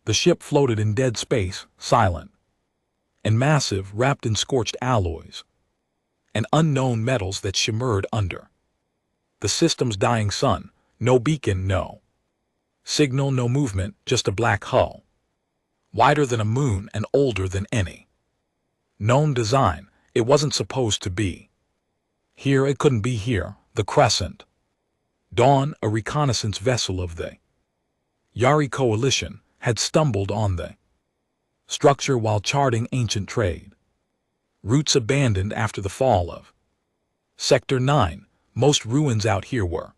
The ship floated in dead space, silent and massive, wrapped in scorched alloys and unknown metals that shimmered under the system's dying sun. No beacon, no signal, no movement, just a black hull, wider than a moon and older than any known design. It wasn't supposed to be here. It couldn't be here. The Crescent Dawn, a reconnaissance vessel of the Yari coalition, had stumbled on the structure while charting ancient trade routes abandoned after the fall of Sector 9. Most ruins out here were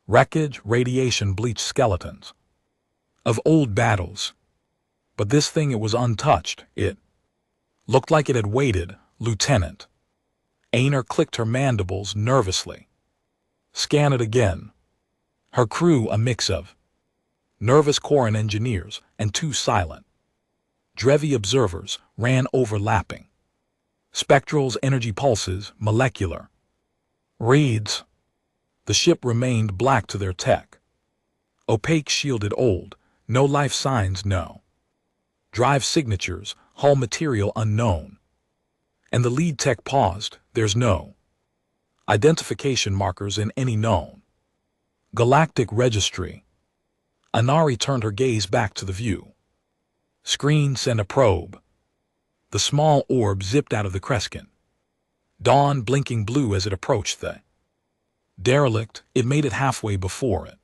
wreckage, radiation-bleached skeletons of old battles. But this thing, it was untouched. It looked like it had waited. Lieutenant Ainer clicked her mandibles nervously. Scan it again. Her crew, a mix of nervous Coran engineers and two silent Drevi observers, ran overlapping spectrals, energy pulses, molecular reads. The ship remained black to their tech. Opaque, shielded, old. No life signs, no drive signatures, hull material unknown. And the lead tech paused. There's no identification markers in any known galactic registry. Anari turned her gaze back to the view screen. Send a probe. The small orb zipped out of the Crescent Dawn, blinking blue as it approached the derelict. It made it halfway before it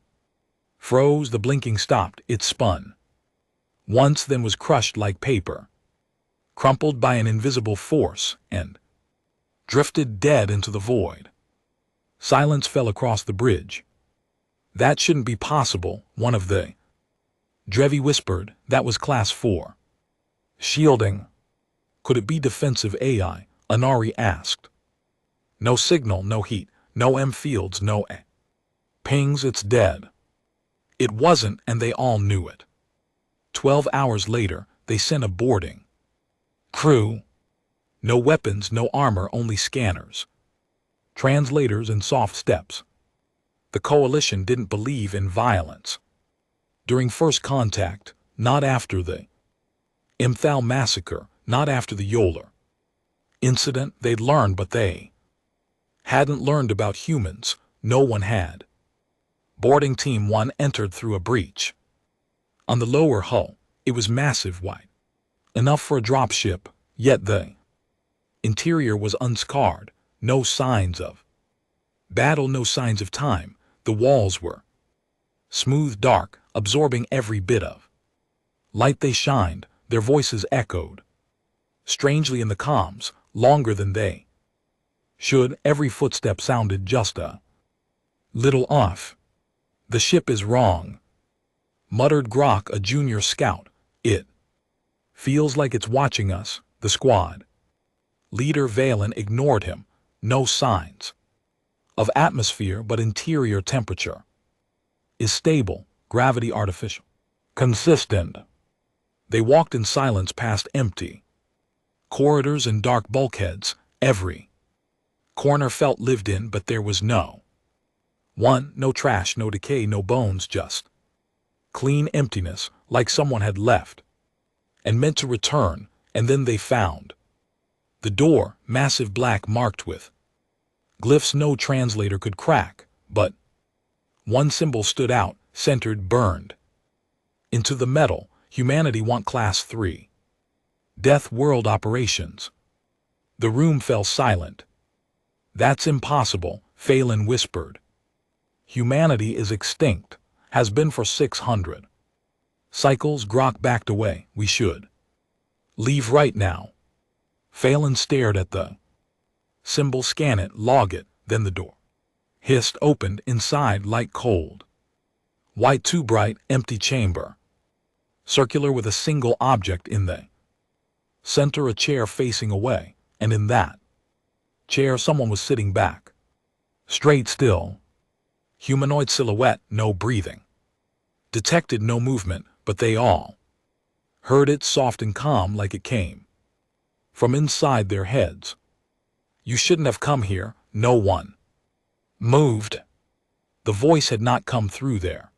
froze. The blinking stopped. It spun once, then was crushed like paper, crumpled by an invisible force, and drifted dead into the void. Silence fell across the bridge. That shouldn't be possible, one of the Drevi whispered. That was Class 4 shielding. Could it be defensive AI? Anari asked. No signal, no heat, no M fields, no A pings. It's dead. It wasn't, and they all knew it. 12 hours later, they sent a boarding crew. No weapons, no armor, only scanners, translators, and soft steps. The Coalition didn't believe in violence during first contact, not after the Imthal massacre, not after the Yolar incident. They'd learned, but they hadn't learned about humans. No one had. Boarding Team 1 entered through a breach on the lower hull. It was massive, wide enough for a dropship, yet the interior was unscarred. No signs of battle, no signs of time. The walls were smooth, dark, absorbing every bit of light they shined. Their voices echoed strangely in the comms, longer than they should. Every footstep sounded just a little off. The ship is wrong, muttered Grok, a junior scout. It feels like it's watching us. The squad leader Valen ignored him. No signs of atmosphere, but interior temperature is stable, gravity artificial, consistent. They walked in silence past empty corridors and dark bulkheads. Every corner felt lived in, but there was no trash, no decay, no bones, just clean emptiness, like someone had left and meant to return. And then they found the door, massive, black, marked with glyphs no translator could crack, but one symbol stood out, centered, burned into the metal. Humanity want Class 3 Deathworld operations. The room fell silent. That's impossible, Phelan whispered. Humanity is extinct, has been for 600 cycles. Grok backed away. We should leave right now. Phelan stared at the symbol. Scan it, log it. Then the door hissed, opened. Inside, light, cold white, too bright, empty chamber, circular with a single object in the center, a chair facing away, and in that chair someone was sitting back, straight, still. Humanoid silhouette, no breathing. Detected no movement, but they all heard it, soft and calm, like it came from inside their heads. You shouldn't have come here. No one moved. The voice had not come through their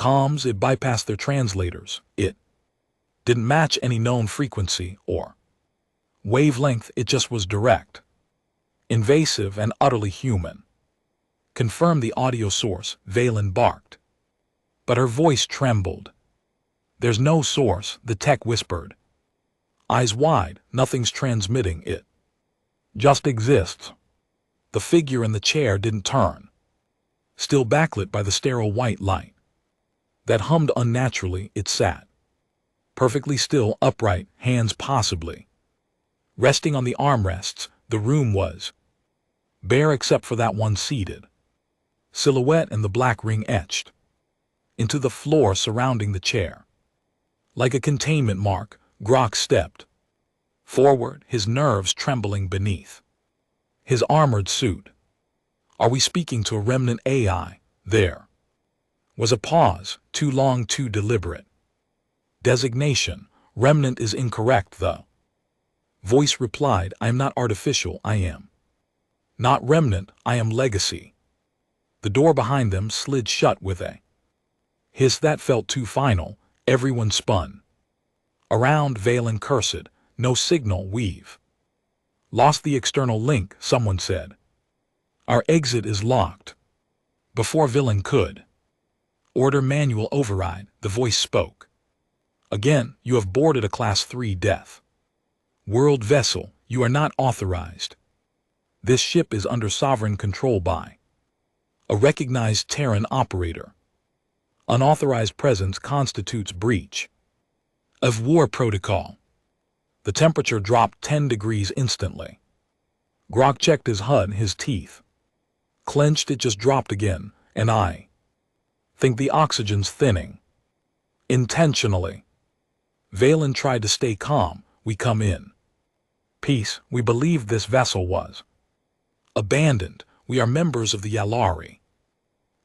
Comms, it bypassed their translators. It didn't match any known frequency or wavelength, it just was direct, invasive, and utterly human. Confirm the audio source, Valen barked. But her voice trembled. There's no source, the tech whispered. Eyes wide, nothing's transmitting, it just exists. The figure in the chair didn't turn, still backlit by the sterile white light that hummed unnaturally. It sat, perfectly still, upright, hands possibly resting on the armrests. The room was bare except for that one seated silhouette and the black ring etched into the floor surrounding the chair. Like a containment mark, Grok stepped forward, his nerves trembling beneath his armored suit. Are we speaking to a remnant AI? There was a pause, too long, too deliberate. Designation, remnant is incorrect, the voice replied. I am not artificial, I am not remnant, I am legacy. The door behind them slid shut with a hiss that felt too final. Everyone spun around. Valen cursed. No signal, we've lost the external link, someone said. Our exit is locked. Before Valen could order manual override, the voice spoke. Again, you have boarded a Class 3 Death World vessel. You are not authorized. This ship is under sovereign control by a recognized Terran operator. Unauthorized presence constitutes breach of war protocol. The temperature dropped 10 degrees instantly. Grok checked his HUD, his teeth clenched. It just dropped again, and I think the oxygen's thinning. Intentionally. Valen tried to stay calm. We come in peace. We believed this vessel was abandoned. We are members of the Yalari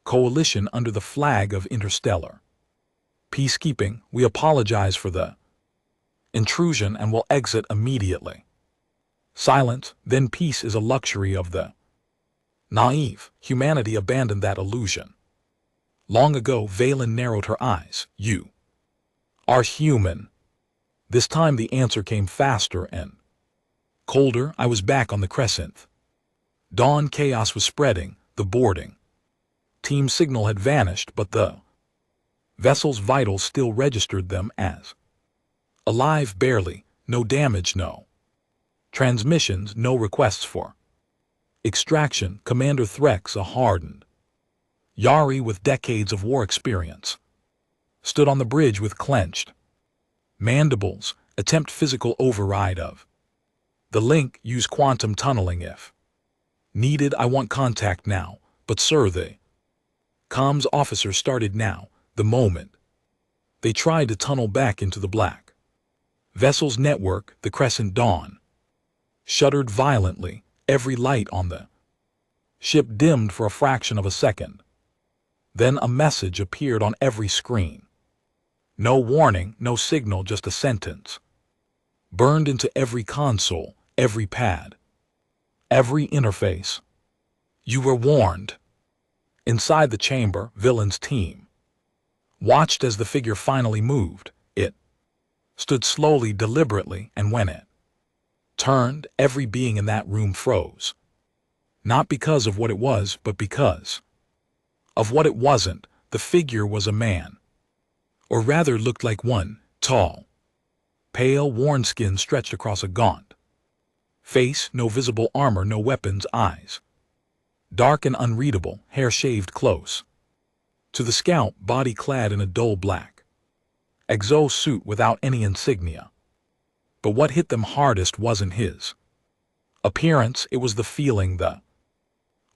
coalition under the flag of interstellar peacekeeping. We apologize for the intrusion and will exit immediately. Silence, then peace is a luxury of the naive. Humanity abandoned that illusion long ago. Valen narrowed her eyes. You are human. This time the answer came faster and colder. I was back on the Crescent. Dawn. Chaos was spreading. The boarding team signal had vanished, but the vessel's vitals still registered them as alive. Barely. No damage, no transmissions, no requests for extraction. Commander Threx, a hardened Yari with decades of war experience, stood on the bridge with clenched mandibles. Attempt physical override of the link. Use quantum tunneling if needed. I want contact now. But sir, the comms officer started now. The moment they tried to tunnel back into the black vessel's network, the Crescent Dawn shuddered violently. Every light on the ship dimmed for a fraction of a second. Then a message appeared on every screen. No warning, no signal, just a sentence burned into every console, every pad, every interface. You were warned. Inside the chamber, Valen's team watched as the figure finally moved. It stood slowly, deliberately, and when it turned, every being in that room froze. Not because of what it was, but because of what it wasn't. The figure was a man, or rather looked like one, tall, pale, worn skin stretched across a gaunt face, no visible armor, no weapons, eyes dark and unreadable, hair shaved close to the scalp, body clad in a dull black exo suit without any insignia. But what hit them hardest wasn't his appearance, it was the feeling, the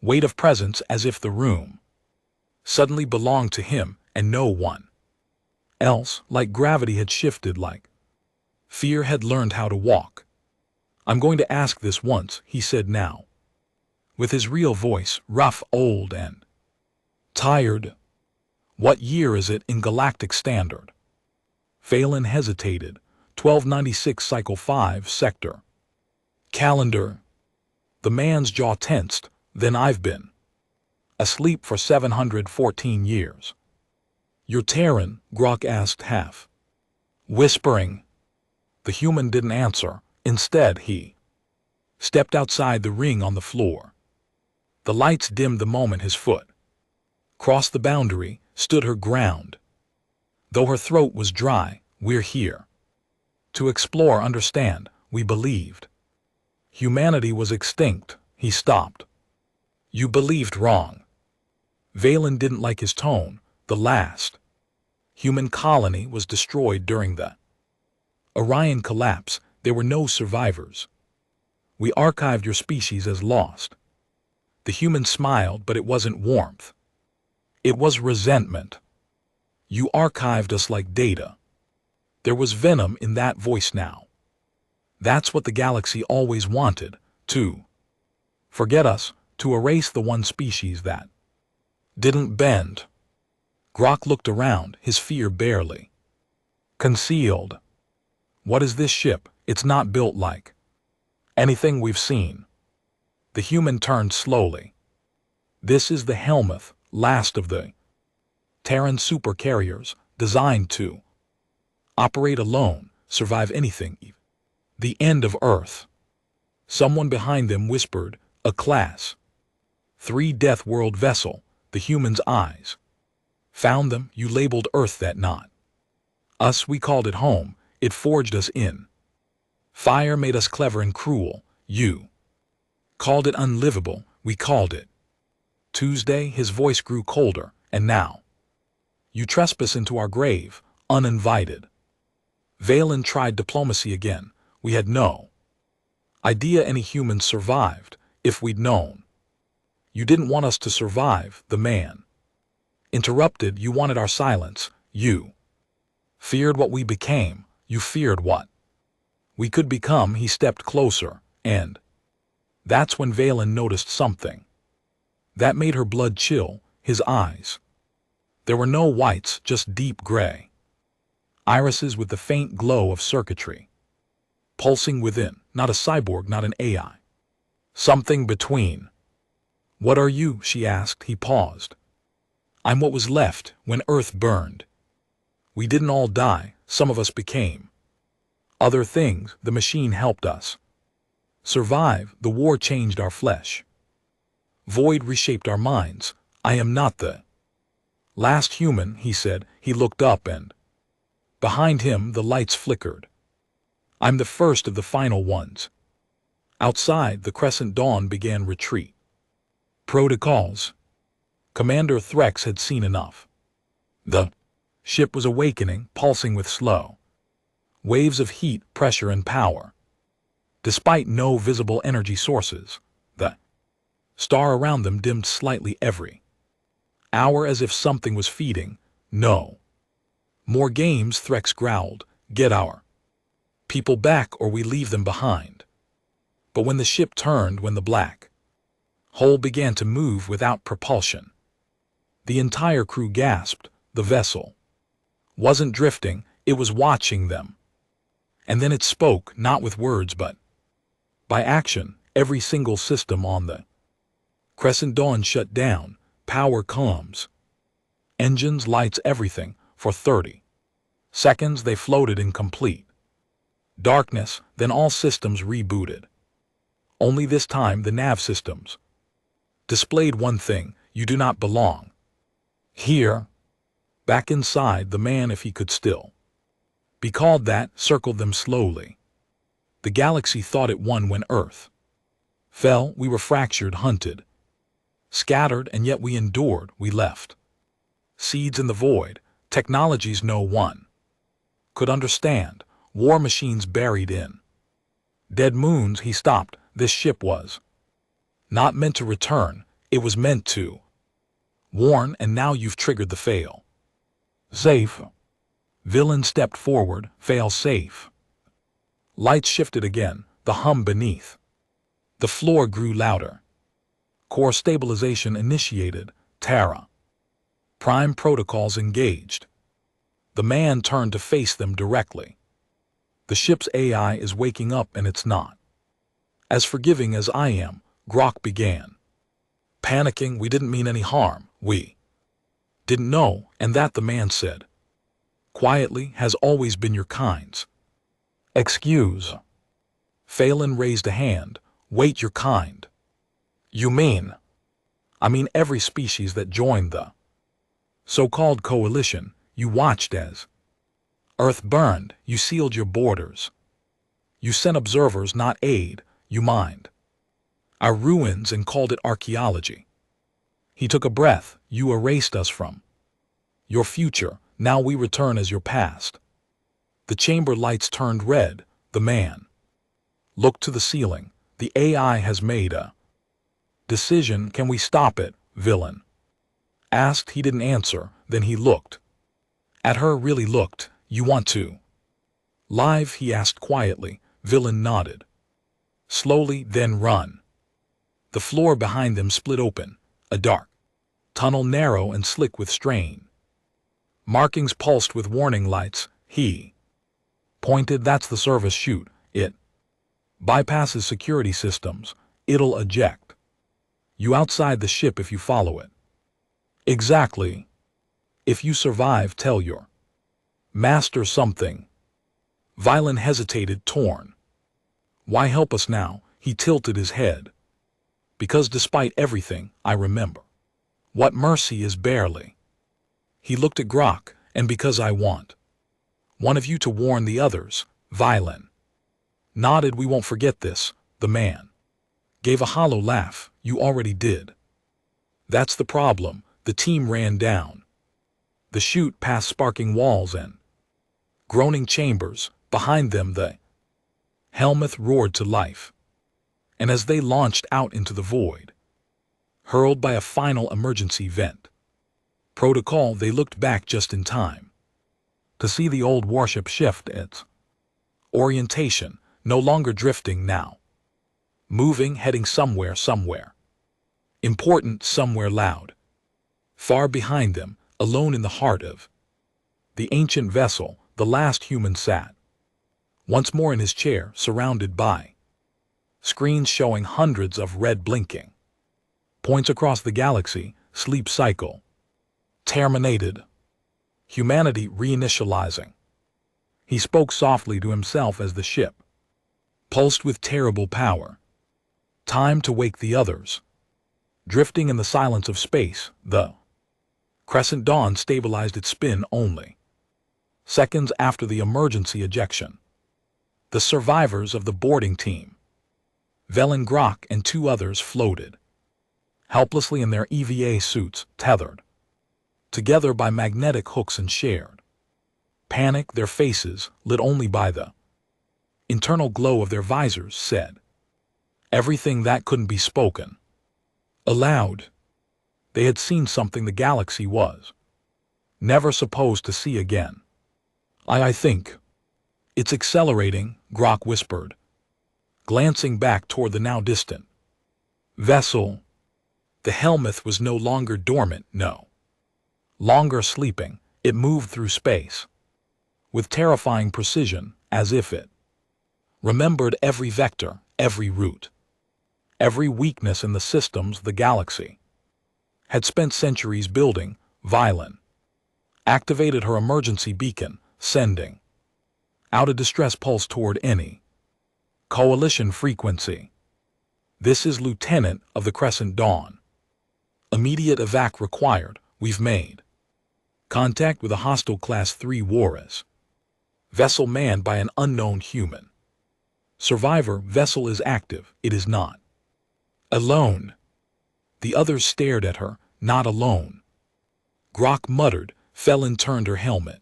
weight of presence, as if the room suddenly belonged to him and no one else. Like gravity had shifted, like fear had learned how to walk. I'm going to ask this once, he said now, with his real voice, rough, old, and tired. What year is it in Galactic Standard? Valen hesitated. 1296 Cycle 5 Sector Calendar. The man's jaw tensed. Then I've been asleep for 714 years. "You're Terran?" Grok asked, half whispering. The human didn't answer. Instead, he stepped outside the ring on the floor. The lights dimmed the moment his foot crossed the boundary, stood her ground. Though her throat was dry, "We're here to explore, understand," we believed. Humanity was extinct. He stopped. "You believed wrong." Valen didn't like his tone. The last human colony was destroyed during the Orion collapse. There were no survivors. "We archived your species as lost." The human smiled, but it wasn't warmth. It was resentment. "You archived us like data." There was venom in that voice now. That's what the galaxy always wanted, to forget us, to erase the one species that didn't bend. Grok looked around, his fear barely concealed. "What is this ship? It's not built like anything we've seen." The human turned slowly. "This is the Helmuth, last of the Terran supercarriers, designed to operate alone, survive anything, the end of Earth." Someone behind them whispered, "A Class 3 Deathworld vessel." The human's eyes found them. "You labeled Earth that, not us. We called it home. It forged us in fire, made us clever and cruel. You called it unlivable. We called it Tuesday." His voice grew colder. "And now you trespass into our grave, uninvited." Valen tried diplomacy again. "We had no idea any humans survived. If we'd known." "You didn't want us to survive," the man interrupted. "You wanted our silence. You feared what we became. You feared what we could become." He stepped closer, and that's when Valen noticed something that made her blood chill. His eyes. There were no whites, just deep gray irises with the faint glow of circuitry pulsing within. Not a cyborg, not an AI. Something between. "What are you?" she asked. He paused. "I'm what was left when Earth burned. We didn't all die. Some of us became other things. The machine helped us survive. The war changed our flesh. Void reshaped our minds. I am not the last human," he said. He looked up, and behind him the lights flickered. "I'm the first of the final ones." Outside, the crescent dawn began retreat. Protocols. Commander Threx had seen enough. The ship was awakening, pulsing with slow waves of heat, pressure, and power. Despite no visible energy sources, the star around them dimmed slightly every hour, as if something was feeding. "No more games," Threx growled. "Get our people back or we leave them behind." But when the ship turned, when the black hole began to move without propulsion, the entire crew gasped. The vessel wasn't drifting, it was watching them. And then it spoke, not with words but by action. Every single system on the Crescent Dawn shut down. Power comms, engines, lights, everything. For 30 seconds they floated in complete darkness, then all systems rebooted. Only this time the nav systems displayed one thing: "You do not belong here." Back inside, the man, if he could still be called that, circled them slowly. The galaxy thought it won when Earth fell. We were fractured, hunted, scattered, and yet we endured. We left seeds in the void, technologies no one could understand, war machines buried in dead moons. He stopped. This ship was not meant to return. It was meant to warn, and now you've triggered the fail safe. Villain stepped forward. Fail safe. Lights shifted again. The hum beneath the floor grew louder. Core stabilization initiated. Terra Prime protocols engaged. The man turned to face them directly. "The ship's AI is waking up, and it's not as forgiving as I am." Grok began panicking. "We didn't mean any harm. We Didn't know, and that, the man said. Quietly, has always been your kind's. Excuse. Phelan raised a hand. Wait, your kind. You mean? I mean every species that joined the so-called coalition. You watched as Earth burned. You sealed your borders. You sent observers, not aid. You mined our ruins and called it archaeology. He took a breath. You erased us from your future. Now we return as your past. The chamber lights turned red. The man looked to the ceiling. The AI has made a decision. Can we stop it? Villain asked. He didn't answer. Then he looked at her. Really looked. You want to live? He asked quietly. Villain nodded. Slowly, then run. The floor behind them split open. A dark tunnel, narrow and slick with strain. Markings pulsed with warning lights. He pointed. That's the service chute. It bypasses security systems. It'll eject you outside the ship if you follow it. Exactly. If you survive, tell your master something. Violin hesitated, torn. Why help us now? He tilted his head. Because despite everything, I remember what mercy is barely. He looked at Grok. And because I want one of you to warn the others. Violin nodded. We won't forget this. The man gave a hollow laugh. You already did. That's the problem. The team ran down the chute, past sparking walls and groaning chambers. Behind them the helmet roared to life. And as they launched out into the void, hurled by a final emergency vent protocol, they looked back just in time to see the old warship shift its orientation, no longer drifting now, moving, heading somewhere important, somewhere loud. Far behind them, alone in the heart of the ancient vessel, the last human sat once more in his chair, surrounded by screens showing hundreds of red blinking points across the galaxy. Sleep cycle terminated. Humanity reinitializing. He spoke softly to himself as the ship pulsed with terrible power. Time to wake the others. Drifting in the silence of space, the Crescent Dawn stabilized its spin only seconds after the emergency ejection. The survivors of the boarding team, Velen, Grok, and two others, floated helplessly in their EVA suits, tethered together by magnetic hooks and shared panic. Their faces, lit only by the internal glow of their visors, said everything that couldn't be spoken aloud. They had seen something the galaxy was never supposed to see again. I think it's accelerating, Grok whispered, glancing back toward the now distant vessel. The helmet was no longer dormant, no longer sleeping. It moved through space with terrifying precision, as if it remembered every vector, every route, every weakness in the systems the galaxy had spent centuries building. Violin activated her emergency beacon, sending out a distress pulse toward any coalition frequency. This is Lieutenant of the Crescent Dawn. Immediate evac required. We've made contact with a hostile Class 3 Walrus vessel manned by an unknown human. Survivor vessel is active. It is not alone. The others stared at her. Not alone. Grok muttered. Phelan turned her helmet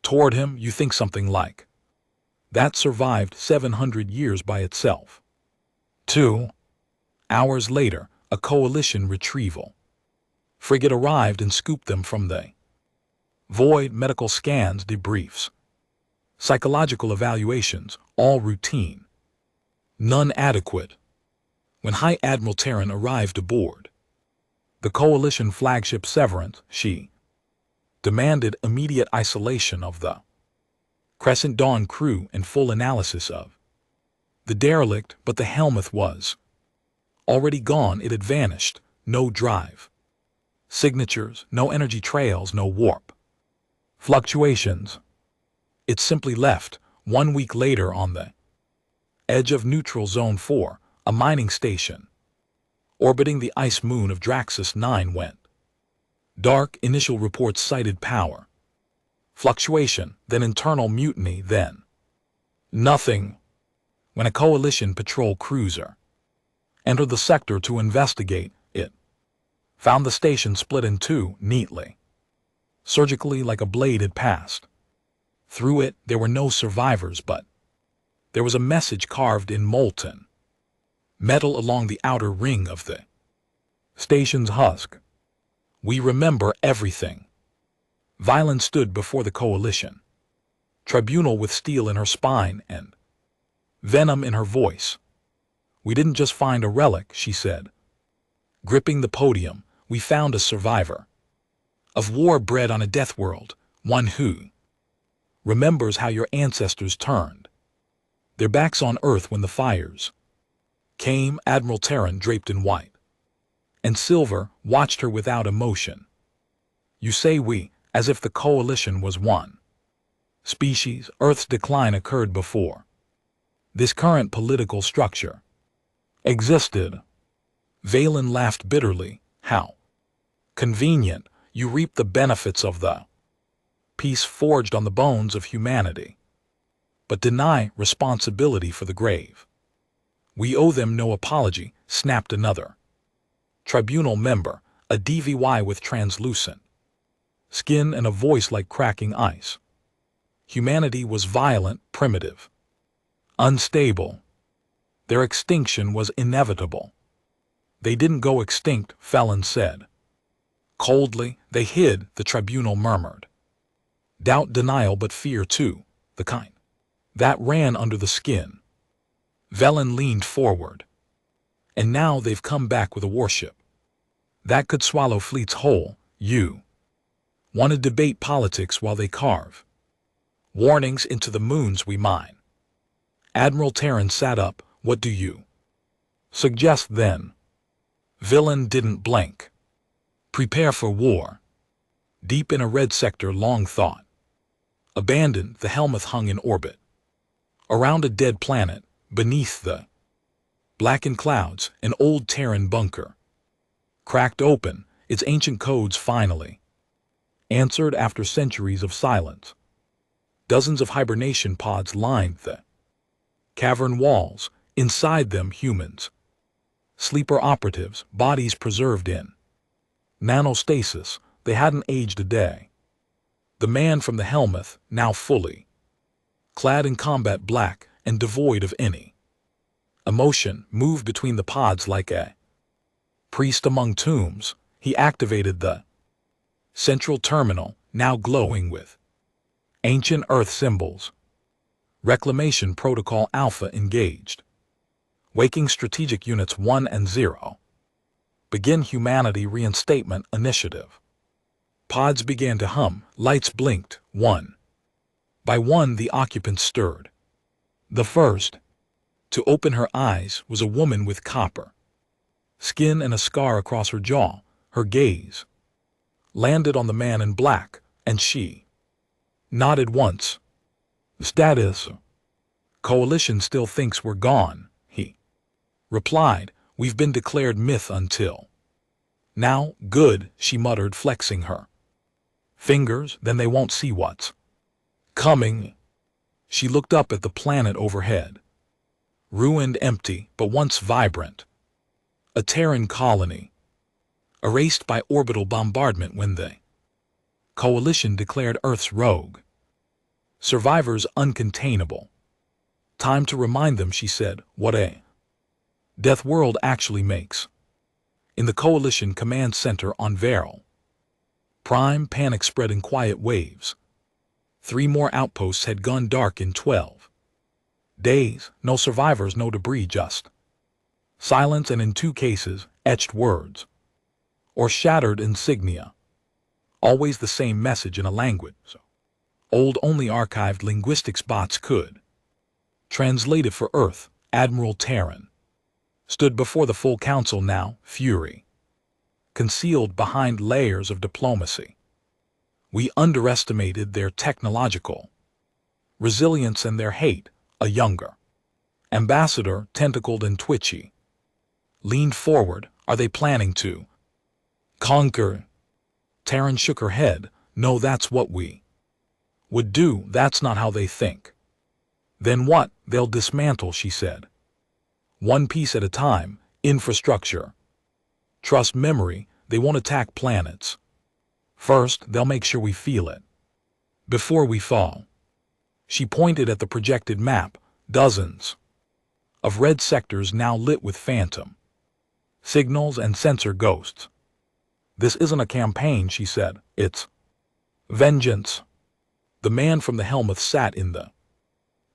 toward him. You think something like that survived 700 years by itself. 2 hours later, a coalition retrieval frigate arrived and scooped them from the void. Medical scans, debriefs, psychological evaluations, all routine, none adequate. When High Admiral Terran arrived aboard the coalition flagship Severance, she demanded immediate isolation of the Crescent Dawn crew and full analysis of the derelict. But the helmet was already gone. It had vanished. No drive, Signatures, no energy trails, no warp. Fluctuations. It simply left, 1 week later on the edge of Neutral Zone 4, a mining station. Orbiting the ice moon of Draxus 9 went. Dark, initial reports cited power. Fluctuation, then internal mutiny, then nothing. When a coalition patrol cruiser entered the sector to investigate, it found the station split in two neatly. Surgically, like a blade had passed. Through it, there were no survivors, but there was a message carved in molten metal along the outer ring of the station's husk. We remember everything. Violen stood before the coalition tribunal with steel in her spine and venom in her voice. We didn't just find a relic, she said. Gripping the podium, we found a survivor of war bred on a Deathworld, one who remembers how your ancestors turned their backs on Earth when the fires came. Admiral Terran, draped in white and silver, watched her without emotion. You say we, as if the coalition was one species. Earth's decline occurred before this current political structure existed. Valen laughed bitterly. How convenient. You reap the benefits of the peace forged on the bones of humanity, but deny responsibility for the grave. We owe them no apology, snapped another tribunal member, a DVY with translucent skin and a voice like cracking ice. Humanity was violent, primitive, unstable. Their extinction was inevitable. They didn't go extinct, Felon said. Coldly, they hid, the tribunal murmured. Doubt, denial, but fear too, the kind that ran under the skin. Velen leaned forward. And now they've come back with a warship that could swallow fleets whole. You want to debate politics while they carve warnings into the moons we mine. Admiral Terran sat up. What do you suggest then? Velen didn't blink. Prepare for war. Deep in a red sector, long thought. Abandoned, the Helmuth hung in orbit around a dead planet, beneath the blackened clouds, an old Terran bunker cracked open, its ancient codes finally answered after centuries of silence. Dozens of hibernation pods lined the cavern walls, inside them humans, sleeper operatives, bodies preserved in nanostasis. They hadn't aged a day. The man from the Helmuth, now fully clad in combat black and devoid of any emotion, moved between the pods like a priest among tombs. He activated the central terminal, now glowing with ancient Earth symbols. Reclamation Protocol Alpha engaged. Waking Strategic Units 1 and 0. Begin Humanity Reinstatement Initiative. Pods began to hum, lights blinked, one by one the occupants stirred. The first to open her eyes was a woman with copper skin and a scar across her jaw. Her gaze landed on the man in black, and she nodded once. Status. Coalition still thinks we're gone, he replied. We've been declared myth until now. Good, she muttered, flexing her fingers. Then they won't see what's coming. She looked up at the planet overhead. Ruined, empty, but once vibrant. A Terran colony, erased by orbital bombardment when the coalition declared Earth's rogue survivors uncontainable. Time to remind them, she said, what a Deathworld actually makes. In the coalition command center on Varel Prime, panic spread in quiet waves. 3 more outposts had gone dark in 12 days. No survivors, no debris, just silence, and in 2 cases, etched words or shattered insignia. Always the same message in a language so old only archived linguistics bots could translate it for Earth. Admiral Terran stood before the full council now, fury concealed behind layers of diplomacy. We underestimated their technological resilience and their hate. A younger ambassador, tentacled and twitchy, leaned forward. Are they planning to conquer? Taryn shook her head. No, that's what we would do. That's not how they think. Then what? They'll dismantle, she said. One piece at a time. Infrastructure, trust, memory. They won't attack planets. First, they'll make sure we feel it before we fall. She pointed at the projected map, dozens of red sectors now lit with phantom signals and sensor ghosts. This isn't a campaign, she said. It's vengeance. The man from the helmet sat in the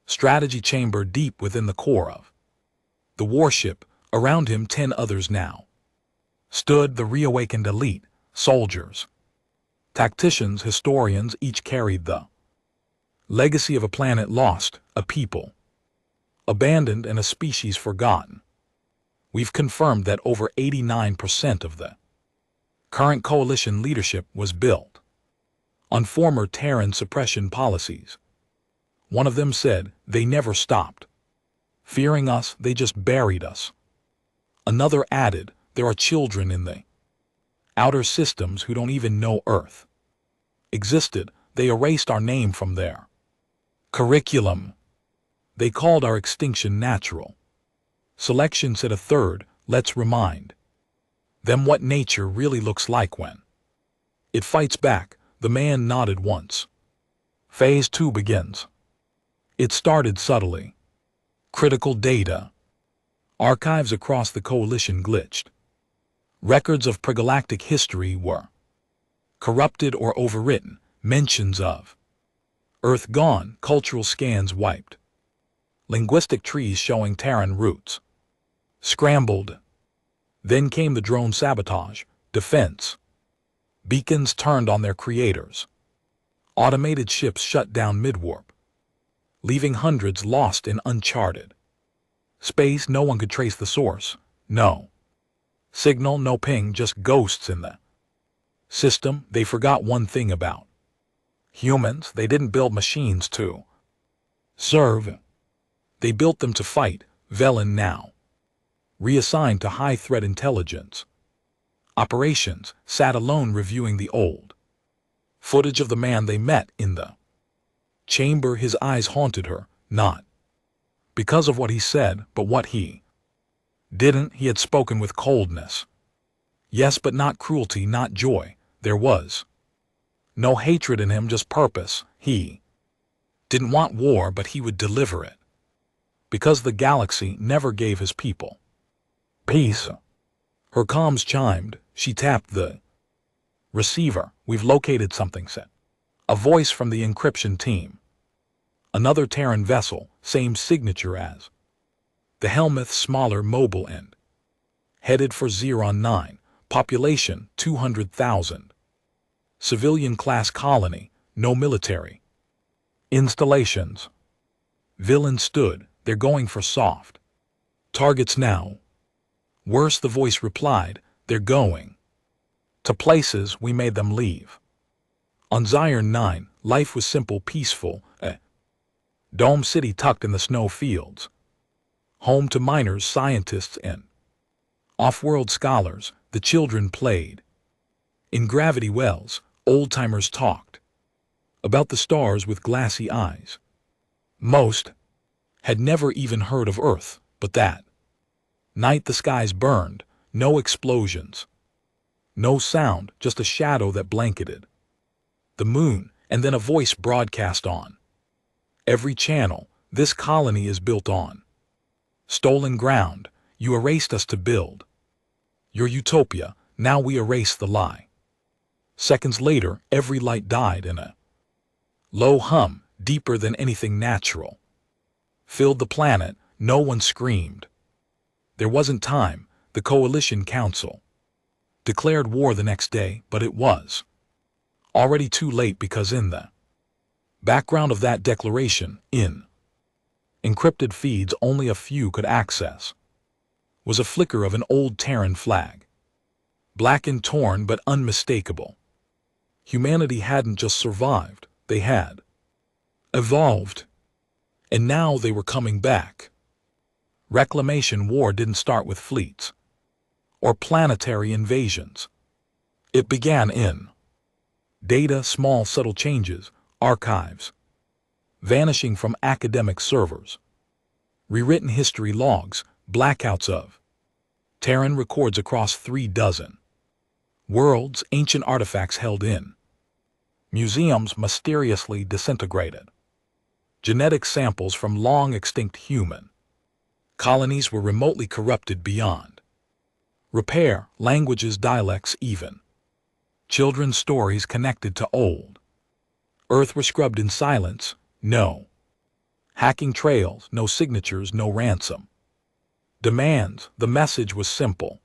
strategy chamber deep within the core of the warship. Around him 10 others now stood, the reawakened elite, soldiers, tacticians, historians. Each carried the legacy of a planet lost, a people abandoned, and a species forgotten. We've confirmed that over 89% of the current coalition leadership was built on former Terran suppression policies. One of them said, they never stopped fearing us, they just buried us. Another added, there are children in the outer systems who don't even know Earth existed. They erased our name from their curriculum. They called our extinction natural selection, said a third. Let's remind them what nature really looks like when it fights back. The man nodded once. Phase 2 begins. It started subtly. Critical data. Archives across the coalition glitched. Records of pregalactic history were corrupted or overwritten. Mentions of Earth gone, cultural scans wiped. Linguistic trees showing Terran roots scrambled. Then came the drone sabotage, defense. Beacons turned on their creators. Automated ships shut down mid-warp, leaving hundreds lost in uncharted space. No one could trace the source. No signal, no ping, just ghosts in the system. They forgot one thing about humans. They didn't build machines to serve. They built them to fight. Velen now reassigned to high-threat intelligence operations, sat alone reviewing the old footage of the man they met in the chamber. His eyes haunted her, not because of what he said, but what he didn't. He had spoken with coldness. Yes, but not cruelty, not joy. There was no hatred in him, just purpose. He didn't want war, but he would deliver it, because the galaxy never gave his people peace. Her comms chimed. She tapped the receiver. We've located something, said a voice from the encryption team. Another Terran vessel, same signature as the Helmuth, smaller, mobile, and headed for Xeron 9. Population 200,000. Civilian class colony, no military installations. Villain stood. They're going for soft targets now. Worse, the voice replied. They're going to places we made them leave. On Zion 9, life was simple, peaceful. A dome city tucked in the snow fields. Home to miners, scientists, and off-world scholars. The children played in gravity wells. Old-timers talked about the stars with glassy eyes. Most had never even heard of Earth, but that night the skies burned. No explosions, no sound, just a shadow that blanketed the moon. And then a voice broadcast on every channel. This colony is built on stolen ground. You erased us to build your utopia. Now we erase the lie. Seconds later, every light died in a low hum, deeper than anything natural filled the planet. No one screamed. There wasn't time. The Coalition Council declared war the next day, but it was already too late, because in the background of that declaration, in encrypted feeds only a few could access, was a flicker of an old Terran flag. Black and torn but unmistakable. Humanity hadn't just survived, they had evolved. And now they were coming back. Reclamation war didn't start with fleets or planetary invasions. It began in data, small subtle changes, archives, vanishing from academic servers, rewritten history logs, blackouts of Terran records across 3 dozen worlds, ancient artifacts held in museums mysteriously disintegrated, genetic samples from long-extinct human colonies were remotely corrupted beyond repair, languages, dialects even. Children's stories connected to old Earth were scrubbed in silence, no hacking trails, no signatures, no ransom demands. The message was simple.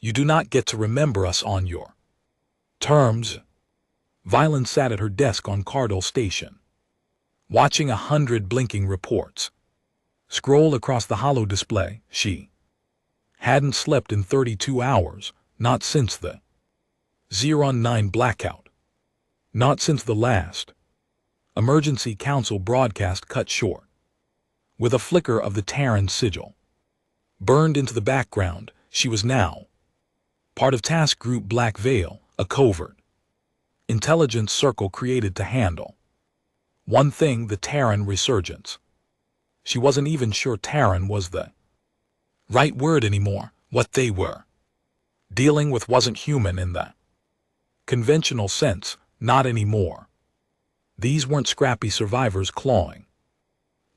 You do not get to remember us on your terms. Violen sat at her desk on Cardinal Station, watching 100 blinking reports scroll across the hollow display. She hadn't slept in 32 hours, not since the Xeron 9 blackout, not since the last emergency council broadcast cut short, with a flicker of the Terran sigil burned into the background. She was now part of Task Group Black Veil, a covert intelligence circle created to handle one thing: the Terran resurgence. She wasn't even sure Terran was the right word anymore. What they were dealing with wasn't human in the conventional sense, not anymore. These weren't scrappy survivors clawing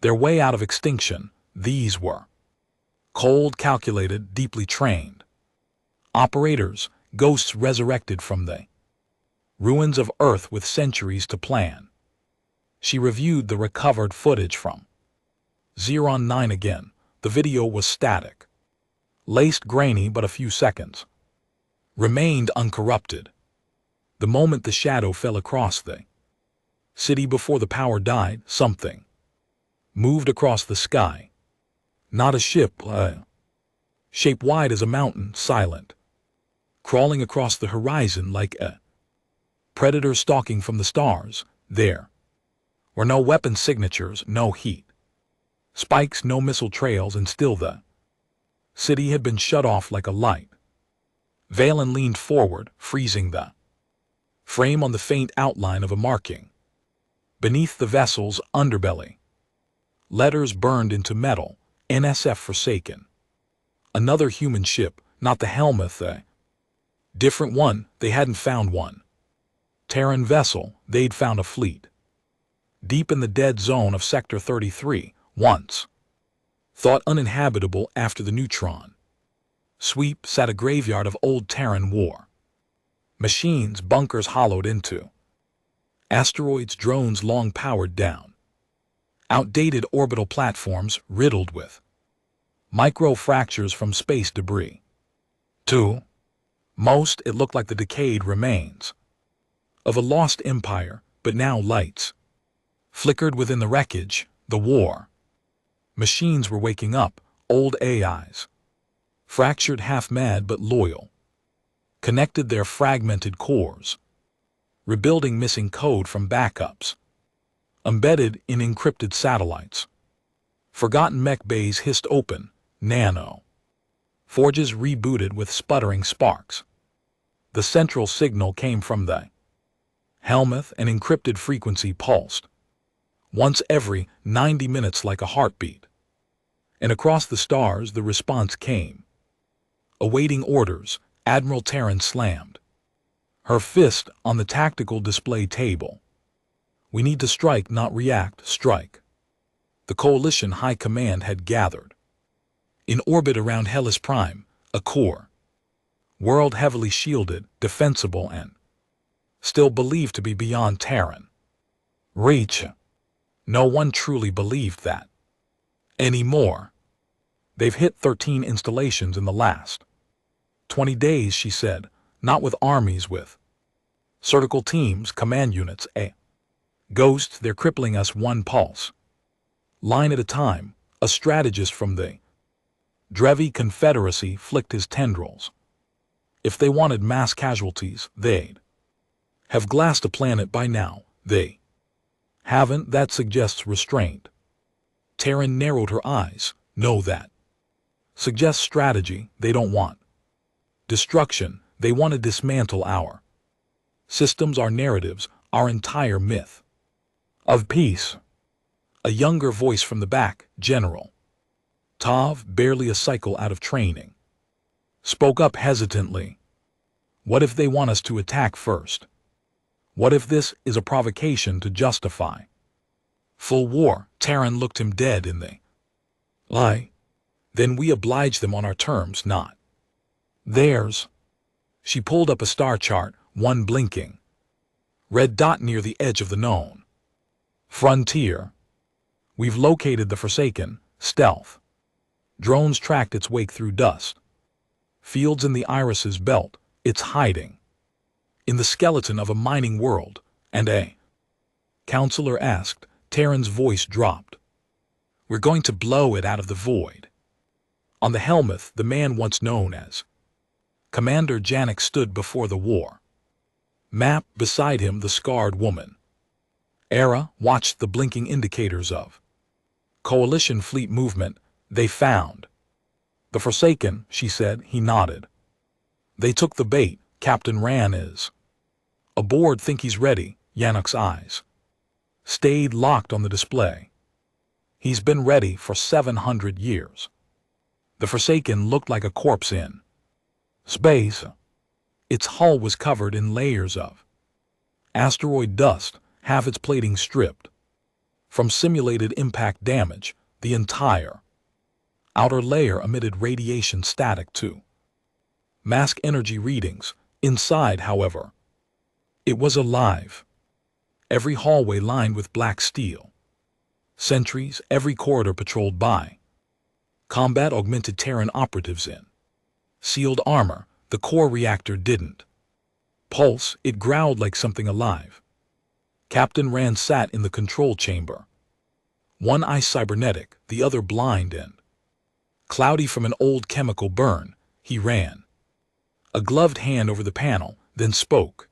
their way out of extinction. These were cold, calculated, deeply trained operators, ghosts resurrected from the ruins of Earth with centuries to plan. She reviewed the recovered footage from Xeron 9 again. The video was static, laced, grainy, but a few seconds remained uncorrupted. The moment the shadow fell across the city before the power died, something moved across the sky. Not a ship, shape wide as a mountain, silent, crawling across the horizon like a predator stalking from the stars. There were no weapon signatures, no heat spikes, no missile trails, and still the city had been shut off like a light. Valen leaned forward, freezing the frame on the faint outline of a marking beneath the vessel's underbelly. Letters burned into metal: NSF Forsaken. Another human ship, not the Helmuth, a different one. They hadn't found one Terran vessel, they'd found a fleet deep in the dead zone of Sector 33, once thought uninhabitable after the neutron sweep, sat a graveyard of old Terran war machines, bunkers hollowed into asteroids, drones long powered down, outdated orbital platforms riddled with micro-fractures from space debris. To most, it looked like the decayed remains of a lost empire, but now lights flickered within the wreckage. The war machines were waking up, old AIs, fractured, half-mad but loyal, connected their fragmented cores, rebuilding missing code from backups, embedded in encrypted satellites. Forgotten mech bays hissed open, nano forges rebooted with sputtering sparks. The central signal came from the Helmuth, an encrypted frequency pulsed once every 90 minutes like a heartbeat. And across the stars the response came. Awaiting orders, Admiral Terran slammed her fist on the tactical display table. We need to strike, not react, strike. The Coalition High Command had gathered in orbit around Hellas Prime, a core world heavily shielded, defensible, and still believed to be beyond Terran reach. No one truly believed that anymore. They've hit 13 installations in the last 20 days, she said, not with armies, with surgical teams, command units, ghosts. They're crippling us one pulse line at a time. A strategist from the Drevi Confederacy flicked his tendrils. If they wanted mass casualties, they'd have glassed a planet by now. They haven't. That suggests restraint. Terran narrowed her eyes. No, that suggests strategy. They don't want destruction. They want to dismantle our systems, our narratives, our entire myth of peace. A younger voice from the back, General Tav, barely a cycle out of training, spoke up hesitantly. What if they want us to attack first? What if this is a provocation to justify full war? Terran looked him dead in the eye. Then we oblige them on our terms, not theirs. She pulled up a star chart, one blinking red dot near the edge of the known frontier. We've located the Forsaken. Stealth drones tracked its wake through dust fields in the Iris's belt. It's hiding in the skeleton of a mining world. And a counselor asked. Terran's voice dropped. We're going to blow it out of the void. On the Helmuth, the man once known as Commander Janik stood before the war map. Beside him, the scarred woman Era watched the blinking indicators of Coalition fleet movement. They found the Forsaken, she said. He nodded. They took the bait. Captain Ran is aboard. Think he's ready? Yannick's eyes stayed locked on the display. He's been ready for 700 years. The Forsaken looked like a corpse in space. Its hull was covered in layers of asteroid dust, half its plating stripped from simulated impact damage. The entire outer layer emitted radiation static to mask energy readings. Inside, however, it was alive. Every hallway lined with black steel sentries, every corridor patrolled by combat augmented Terran operatives in sealed armor. The core reactor didn't pulse. It growled like something alive. Captain Rand sat in the control chamber, one eye cybernetic, the other blind and cloudy from an old chemical burn. He ran a gloved hand over the panel, then spoke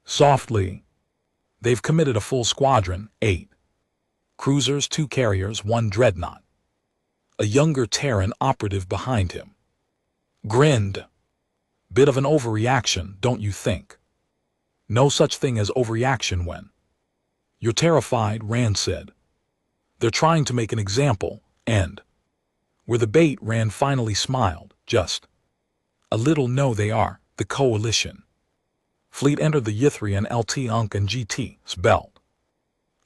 softly. They've committed a full squadron, 8 cruisers, 2 carriers, 1 dreadnought. A younger Terran operative behind him grinned. Bit of an overreaction, don't you think? No such thing as overreaction when you're terrified, Rand said. They're trying to make an example, and where the bait. Rand finally smiled. Just a little. No, they are. The Coalition fleet entered the Ythrian LT Unk and GT's belt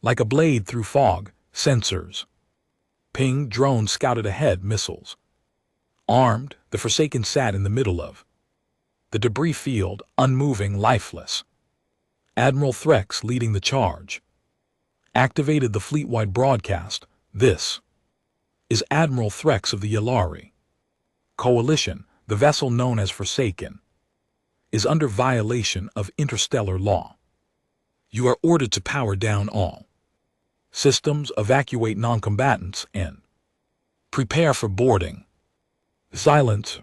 like a blade through fog. Sensors pinged. Drones scouted ahead. Missiles armed. The Forsaken sat in the middle of the debris field, unmoving, lifeless. Admiral Threx, leading the charge, activated the fleet-wide broadcast. This is Admiral Threx of the Yalari Coalition. The vessel known as Forsaken is under violation of interstellar law. You are ordered to power down all systems, evacuate non-combatants, and prepare for boarding. Silence.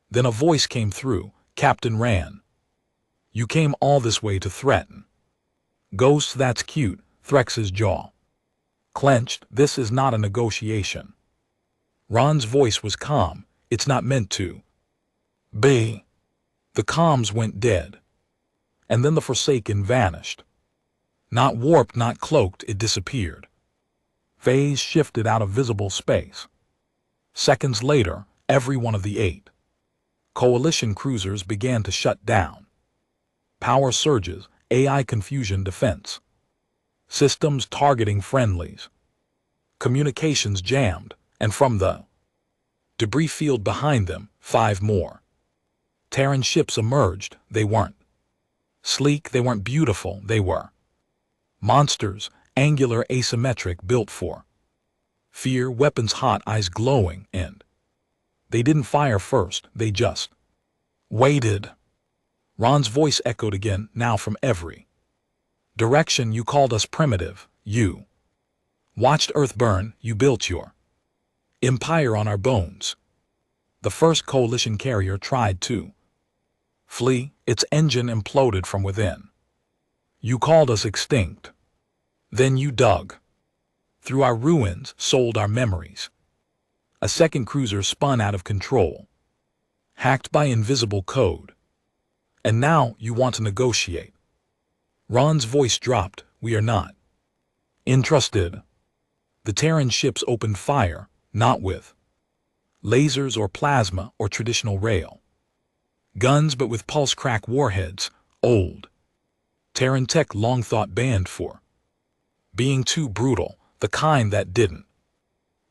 Then a voice came through. Captain Ran, you came all this way to threaten ghosts? That's cute. Threx's jaw clenched. This is not a negotiation. Ron's voice was calm. It's not meant to be. The comms went dead, and then the Forsaken vanished. Not warped, not cloaked, it disappeared. Phase shifted out of visible space. Seconds later, every one of the 8 Coalition cruisers began to shut down. Power surges, AI confusion, defense systems targeting friendlies. Communications jammed, and from the debris field behind them, 5 more Terran ships emerged. They weren't sleek, they weren't beautiful, they were monsters, angular, asymmetric, built for fear, weapons hot, eyes glowing, and they didn't fire first, they just waited. Ron's voice echoed again, now from every direction. You called us primitive. You watched Earth burn. You built your empire on our bones. The first Coalition carrier tried to Flee, its engine imploded from within. You called us extinct. Then you dug through our ruins, sold our memories. A second cruiser spun out of control, hacked by invisible code. And now you want to negotiate. Ron's voice dropped. We are not interested. The Terran ships opened fire, not with lasers or plasma or traditional rail guns, but with pulse crack warheads, old Terran tech long thought banned for being too brutal, the kind that didn't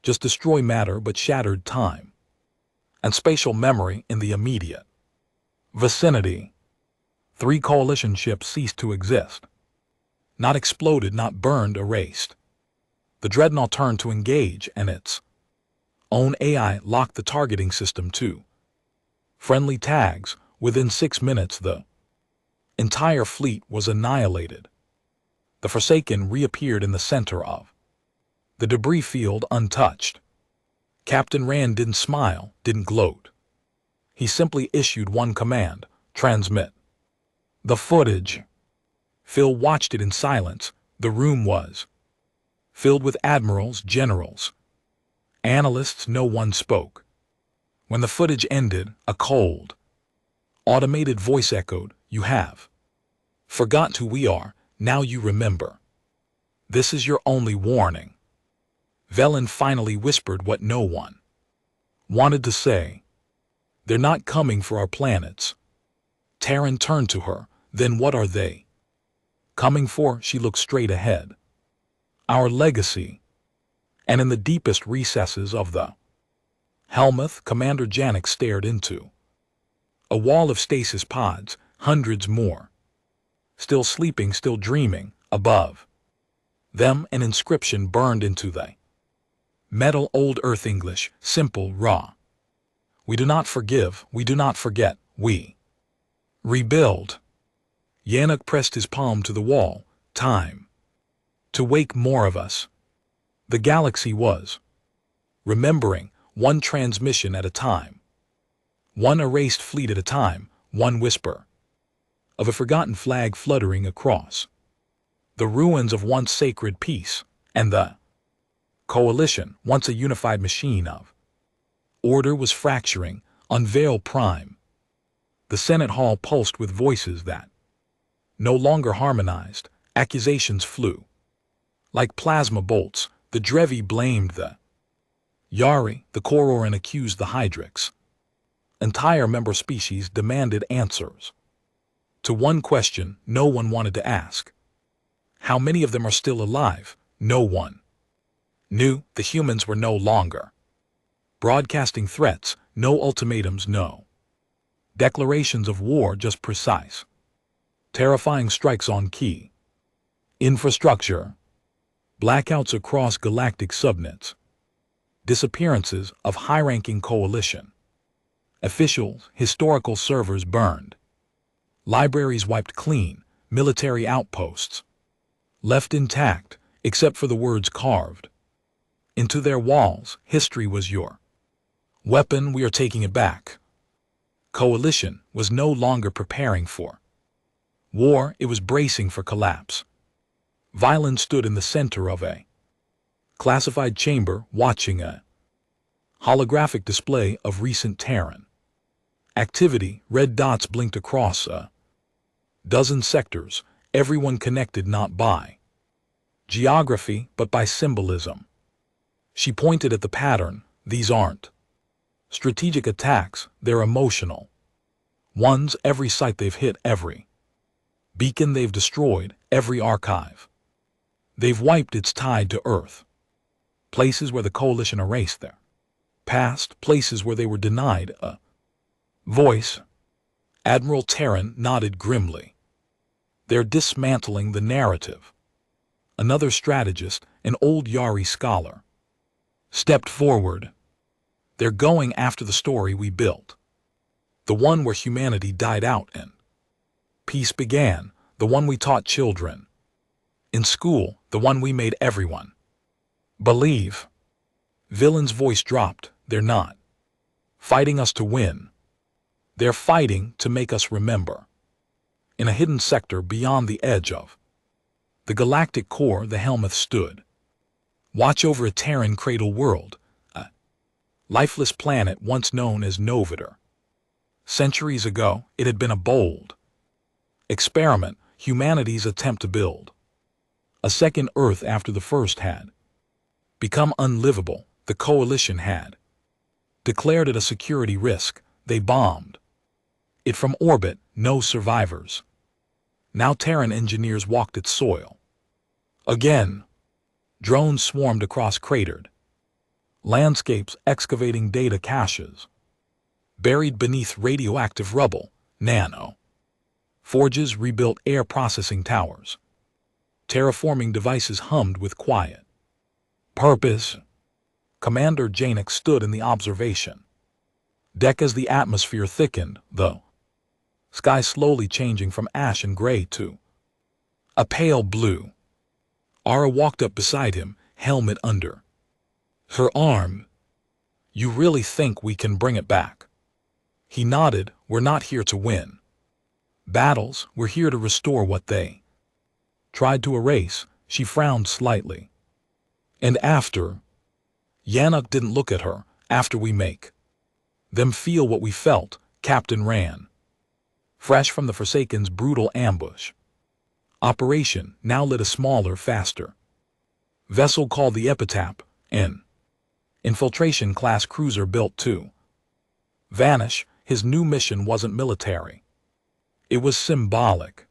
just destroy matter but shattered time and spatial memory in the immediate vicinity. 3 coalition ships ceased to exist. Not exploded, not burned, erased. The dreadnought turned to engage, and its own AI locked the targeting system to friendly tags. Within 6 minutes, the entire fleet was annihilated. The Forsaken reappeared in the center of the debris field untouched. Captain Rand didn't smile, didn't gloat. He simply issued one command: transmit the footage. Phil watched it in silence. The room was filled with admirals, generals, analysts. No one spoke. When the footage ended, a cold, automated voice echoed, "You have forgot who we are. Now you remember. This is your only warning." Velen finally whispered what no one wanted to say. "They're not coming for our planets." Terran turned to her. "Then what are they coming for?" She looked straight ahead. "Our legacy." And in the deepest recesses of the Helmuth, Commander Janik stared into a wall of stasis pods, hundreds more, still sleeping, still dreaming. Above them, an inscription burned into the metal. Old Earth English, simple, raw. "We do not forgive, we do not forget, we rebuild." Yannick pressed his palm to the wall. Time to wake more of us. The galaxy was remembering, one transmission at a time, one erased fleet at a time, one whisper of a forgotten flag fluttering across the ruins of once sacred peace. And the coalition, once a unified machine of order, was fracturing. Unveil Prime. The Senate Hall pulsed with voices that no longer harmonized. Accusations flew like plasma bolts. The Drevi blamed the Yari, the Kororan accused the Hydrix. Entire member species demanded answers to one question no one wanted to ask. How many of them are still alive? No one knew. The humans were no longer broadcasting threats, no ultimatums, no declarations of war, just precise, terrifying strikes on key infrastructure, blackouts across galactic subnets, disappearances of high-ranking coalition officials, historical servers burned, libraries wiped clean, military outposts left intact except for the words carved into their walls. History was your weapon, we are taking it back. Coalition was no longer preparing for war, it was bracing for collapse. Violin stood in the center of a classified chamber, watching a holographic display of recent Terran activity. Red dots blinked across a dozen sectors, everyone connected not by geography but by symbolism. She pointed at the pattern. These aren't strategic attacks, they're emotional ones. Every site they've hit, every beacon they've destroyed, every archive they've wiped, it's tied to Earth. Places where the coalition erased their past, places where they were denied a voice. Admiral Terran nodded grimly. They're dismantling the narrative. Another strategist, an old Yari scholar, stepped forward. They're going after the story we built, the one where humanity died out and peace began, the one we taught children in school, the one we made everyone believe. Villain's voice dropped. They're not fighting us to win. They're fighting to make us remember. In a hidden sector beyond the edge of the galactic core, the Helmuth stood. Watch over a Terran cradle world, a lifeless planet once known as Novator. Centuries ago, it had been a bold experiment, humanity's attempt to build a second Earth after the first had become unlivable. The Coalition had declared it a security risk. They bombed it from orbit, no survivors. Now Terran engineers walked its soil. Again, drones swarmed across cratered landscapes, excavating data caches. Buried beneath radioactive rubble, nano forges rebuilt air processing towers. Terraforming devices hummed with quiet purpose. Commander Janik stood in the observation deck as the atmosphere thickened, the sky slowly changing from ash and gray to a pale blue. Ara walked up beside him, helmet under her arm. You really think we can bring it back? He nodded. We're not here to win battles, we're here to restore what they tried to erase. She frowned slightly. And after? Yannick didn't look at her. After we make them feel what we felt, Captain ran fresh from the Forsaken's brutal ambush. Operation now lit a smaller, faster vessel called the Epitaph, an infiltration class cruiser built to vanish. His new mission wasn't military. It was symbolic.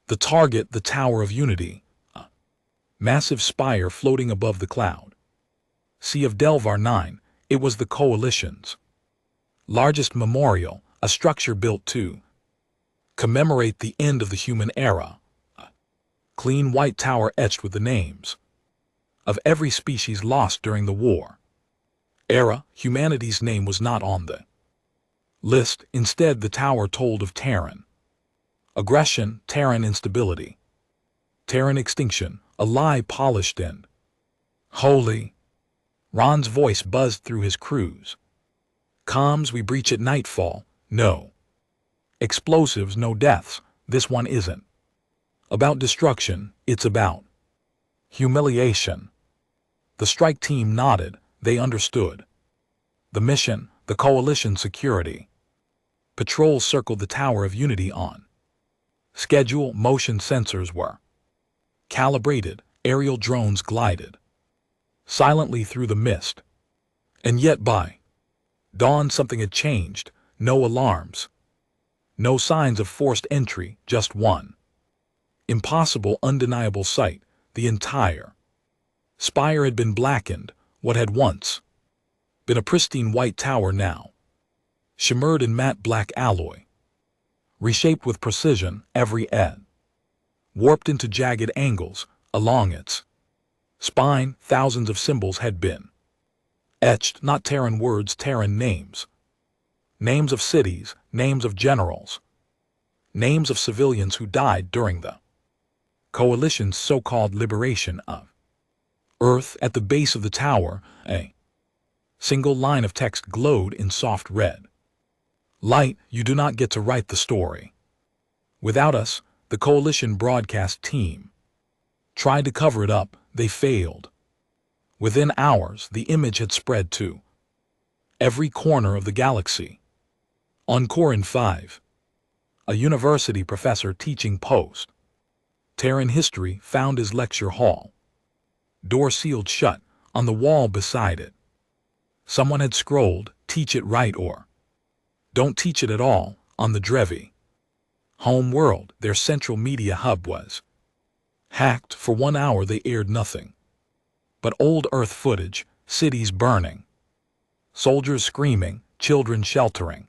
The target, the Tower of Unity, a massive spire floating above the cloud sea of Delvar 9. It was the Coalition's largest memorial, a structure built to commemorate the end of the human era. A clean white tower etched with the names of every species lost during the war. Era, humanity's name was not on the list. Instead, the tower told of Terran aggression, Terran instability, Terran extinction, a lie polished and holy. Ron's voice buzzed through his crews. Comms, we breach at nightfall. No explosives, no deaths. This one isn't about destruction, it's about humiliation. The strike team nodded. They understood the mission. The Coalition security patrols circled the Tower of Unity on schedule. Motion sensors were calibrated. Aerial drones glided silently through the mist. And yet by dawn something had changed. No alarms, no signs of forced entry, just one impossible, undeniable sight. The entire spire had been blackened. What had once been a pristine white tower now shimmered in matte black alloy, reshaped with precision. Every edge warped into jagged angles along its spine. Thousands of symbols had been etched, not Terran words, Terran names. Names of cities, names of generals, names of civilians who died during the Coalition's so-called liberation of Earth. At the base of the tower, a single line of text glowed in soft red light. You do not get to write the story without us. The Coalition broadcast team tried to cover it up. They failed. Within hours, the image had spread to every corner of the galaxy. On Corin 5, a university professor teaching post Terran history found his lecture hall door sealed shut. On the wall beside it, someone had scrolled, "Teach it right or don't teach it at all." On the Drevi home world, their central media hub was hacked. For 1 hour they aired nothing but old Earth footage, cities burning, soldiers screaming, children sheltering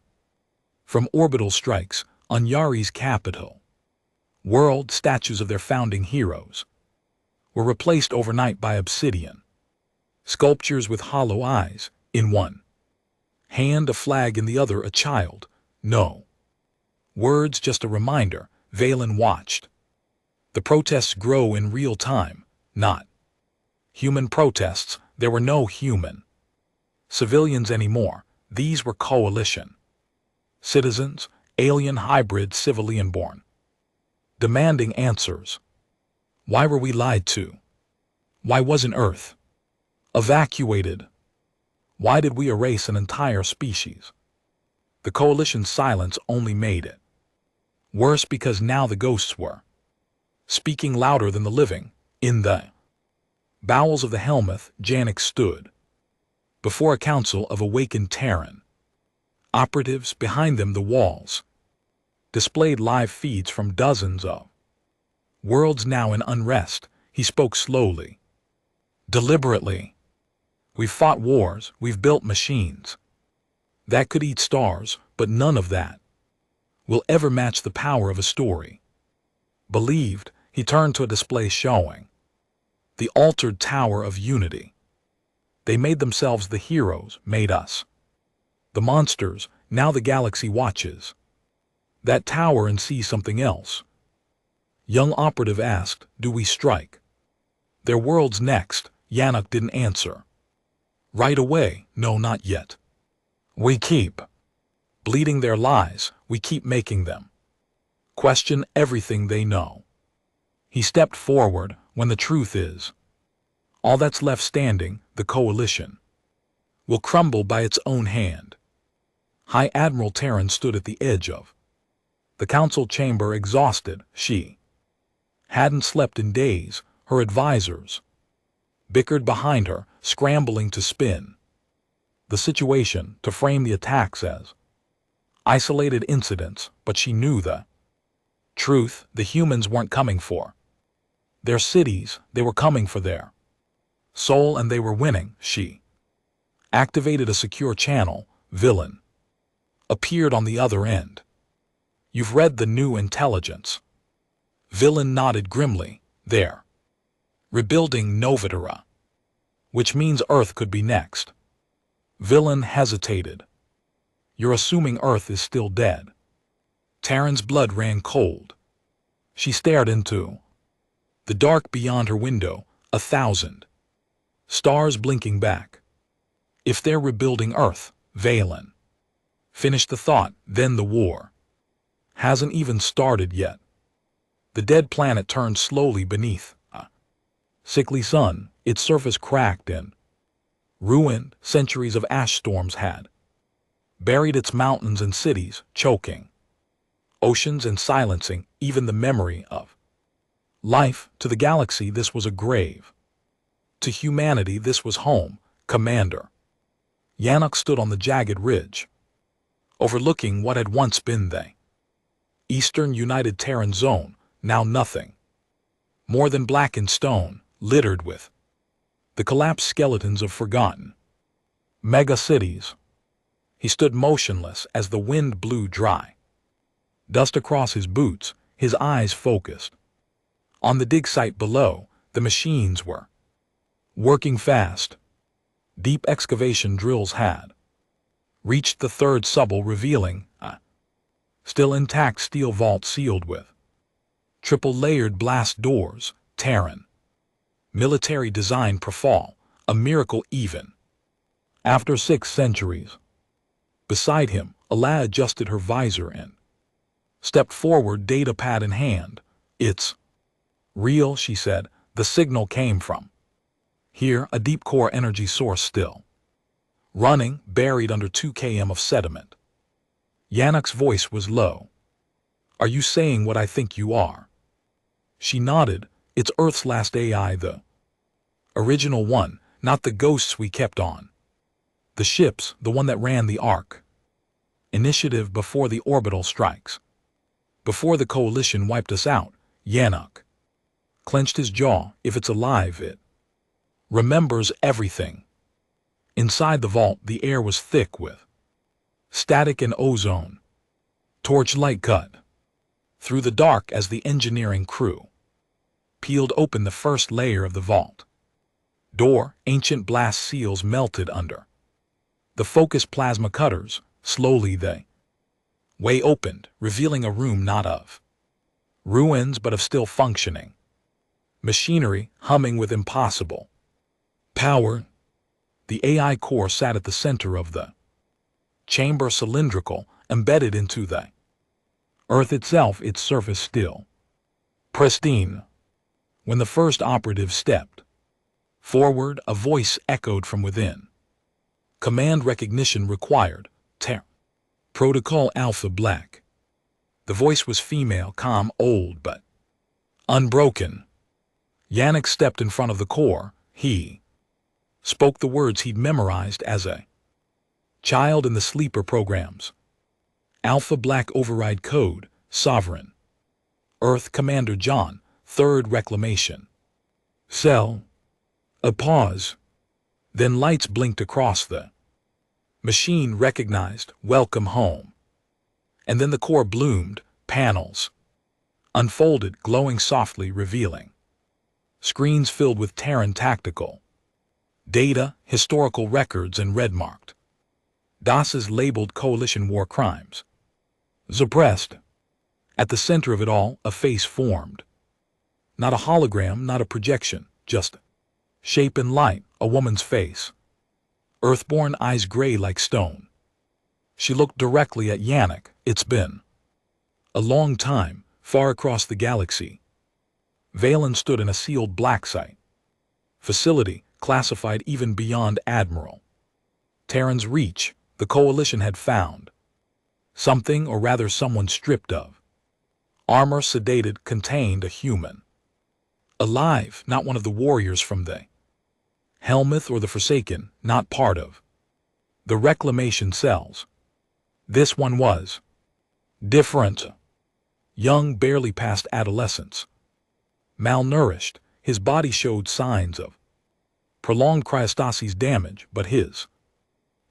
from orbital strikes. On Yari's capital world, statues of their founding heroes were replaced overnight by obsidian sculptures with hollow eyes. In one hand a flag, in the other a child. No words, just a reminder. Valen watched the protests grow in real time. Not human protests. There were no human civilians anymore. These were Coalition Citizens, alien hybrid civilian born. Demanding answers. Why were we lied to? Why wasn't Earth evacuated? Why did we erase an entire species? The coalition's silence only made it worse, because now the ghosts were speaking louder than the living. In the bowels of the Helmuth, Janek stood before a council of awakened Terran operatives. Behind them, the walls displayed live feeds from dozens of worlds now in unrest. He spoke slowly, deliberately. We've fought wars, we've built machines that could eat stars, but none of that will ever match the power of a story believed. He turned to a display showing the altered Tower of Unity. They made themselves the heroes, made us the monsters. Now the galaxy watches that tower and sees something else. Young operative asked, do we strike their worlds next? Yannick didn't answer right away. No, not yet. We keep bleeding their lies. We keep making them question everything they know. He stepped forward. When the truth is all that's left standing, the coalition will crumble by its own hand. High Admiral Terran stood at the edge of the council chamber, exhausted. She hadn't slept in days. Her advisors bickered behind her, scrambling to spin the situation, to frame the attacks as isolated incidents. But she knew the truth. The humans weren't coming for their cities, they were coming for their soul, and they were winning. She activated a secure channel. Villain appeared on the other end. You've read the new intelligence? Villain nodded grimly. They're rebuilding Novatera, which means Earth could be next. Villain hesitated. You're assuming Earth is still dead. Terran's blood ran cold. She stared into the dark beyond her window, 1,000 stars blinking back. If they're rebuilding Earth, Valen finished the thought. Then the war hasn't even started yet. The dead planet turned slowly beneath a sickly sun, its surface cracked and ruined. Centuries of ash storms had buried its mountains and cities, choking oceans and silencing even the memory of life. To the galaxy, this was a grave. To humanity, this was home. Commander Yannick stood on the jagged ridge, overlooking what had once been the Eastern United Terran Zone. Now nothing more than blackened stone, littered with the collapsed skeletons of forgotten mega-cities. He stood motionless as the wind blew dry dust across his boots, his eyes focused on the dig site below. The machines were working fast. Deep excavation drills had reached the third subble, revealing a still intact steel vault sealed with triple-layered blast doors. Terran military design profile, a miracle even after 6 centuries. Beside him, Ala adjusted her visor and stepped forward, data pad in hand. It's real, she said. The signal came from here, a deep core energy source still running, buried under 2 km of sediment. Yannick's voice was low. Are you saying what I think you are? She nodded. It's Earth's last AI, the original one, not the ghosts we kept on the ships, the one that ran the Ark initiative before the orbital strikes, before the coalition wiped us out. Yannick clenched his jaw. If it's alive, it remembers everything. Inside the vault, the air was thick with static and ozone. Torchlight cut through the dark as the engineering crew peeled open the first layer of the vault door. Ancient blast seals melted under the focused plasma cutters. Slowly the way opened, revealing a room not of ruins but of still functioning machinery, humming with impossible power. The AI core sat at the center of the chamber, cylindrical, embedded into the Earth itself, its surface still pristine. When the first operative stepped forward, a voice echoed from within. Command recognition required. Protocol Alpha Black. The voice was female, calm, old, but unbroken. Yannick stepped in front of the core. He spoke the words he'd memorized as a child in the sleeper programs. Alpha Black override code, Sovereign. Earth Commander John, 3rd Reclamation. Cell. A pause. Then lights blinked across the machine, recognized, welcome home. And then the core bloomed, panels unfolded, glowing softly, revealing screens filled with Terran tactical data, historical records, and red-marked DOSes labeled Coalition war crimes. Suppressed. At the center of it all, a face formed. Not a hologram, not a projection, just shape and light, a woman's face. Earthborn, eyes gray like stone. She looked directly at Yannick. It's been a long time, far across the galaxy. Valen stood in a sealed black site facility, classified even beyond Admiral Terran's reach. The Coalition had found something, or rather someone, stripped of armor, sedated, contained, a human. Alive, not one of the warriors from the Helmuth or the Forsaken, not part of the reclamation cells. This one was different. Young, barely past adolescence. Malnourished, his body showed signs of prolonged cryostasis damage, but his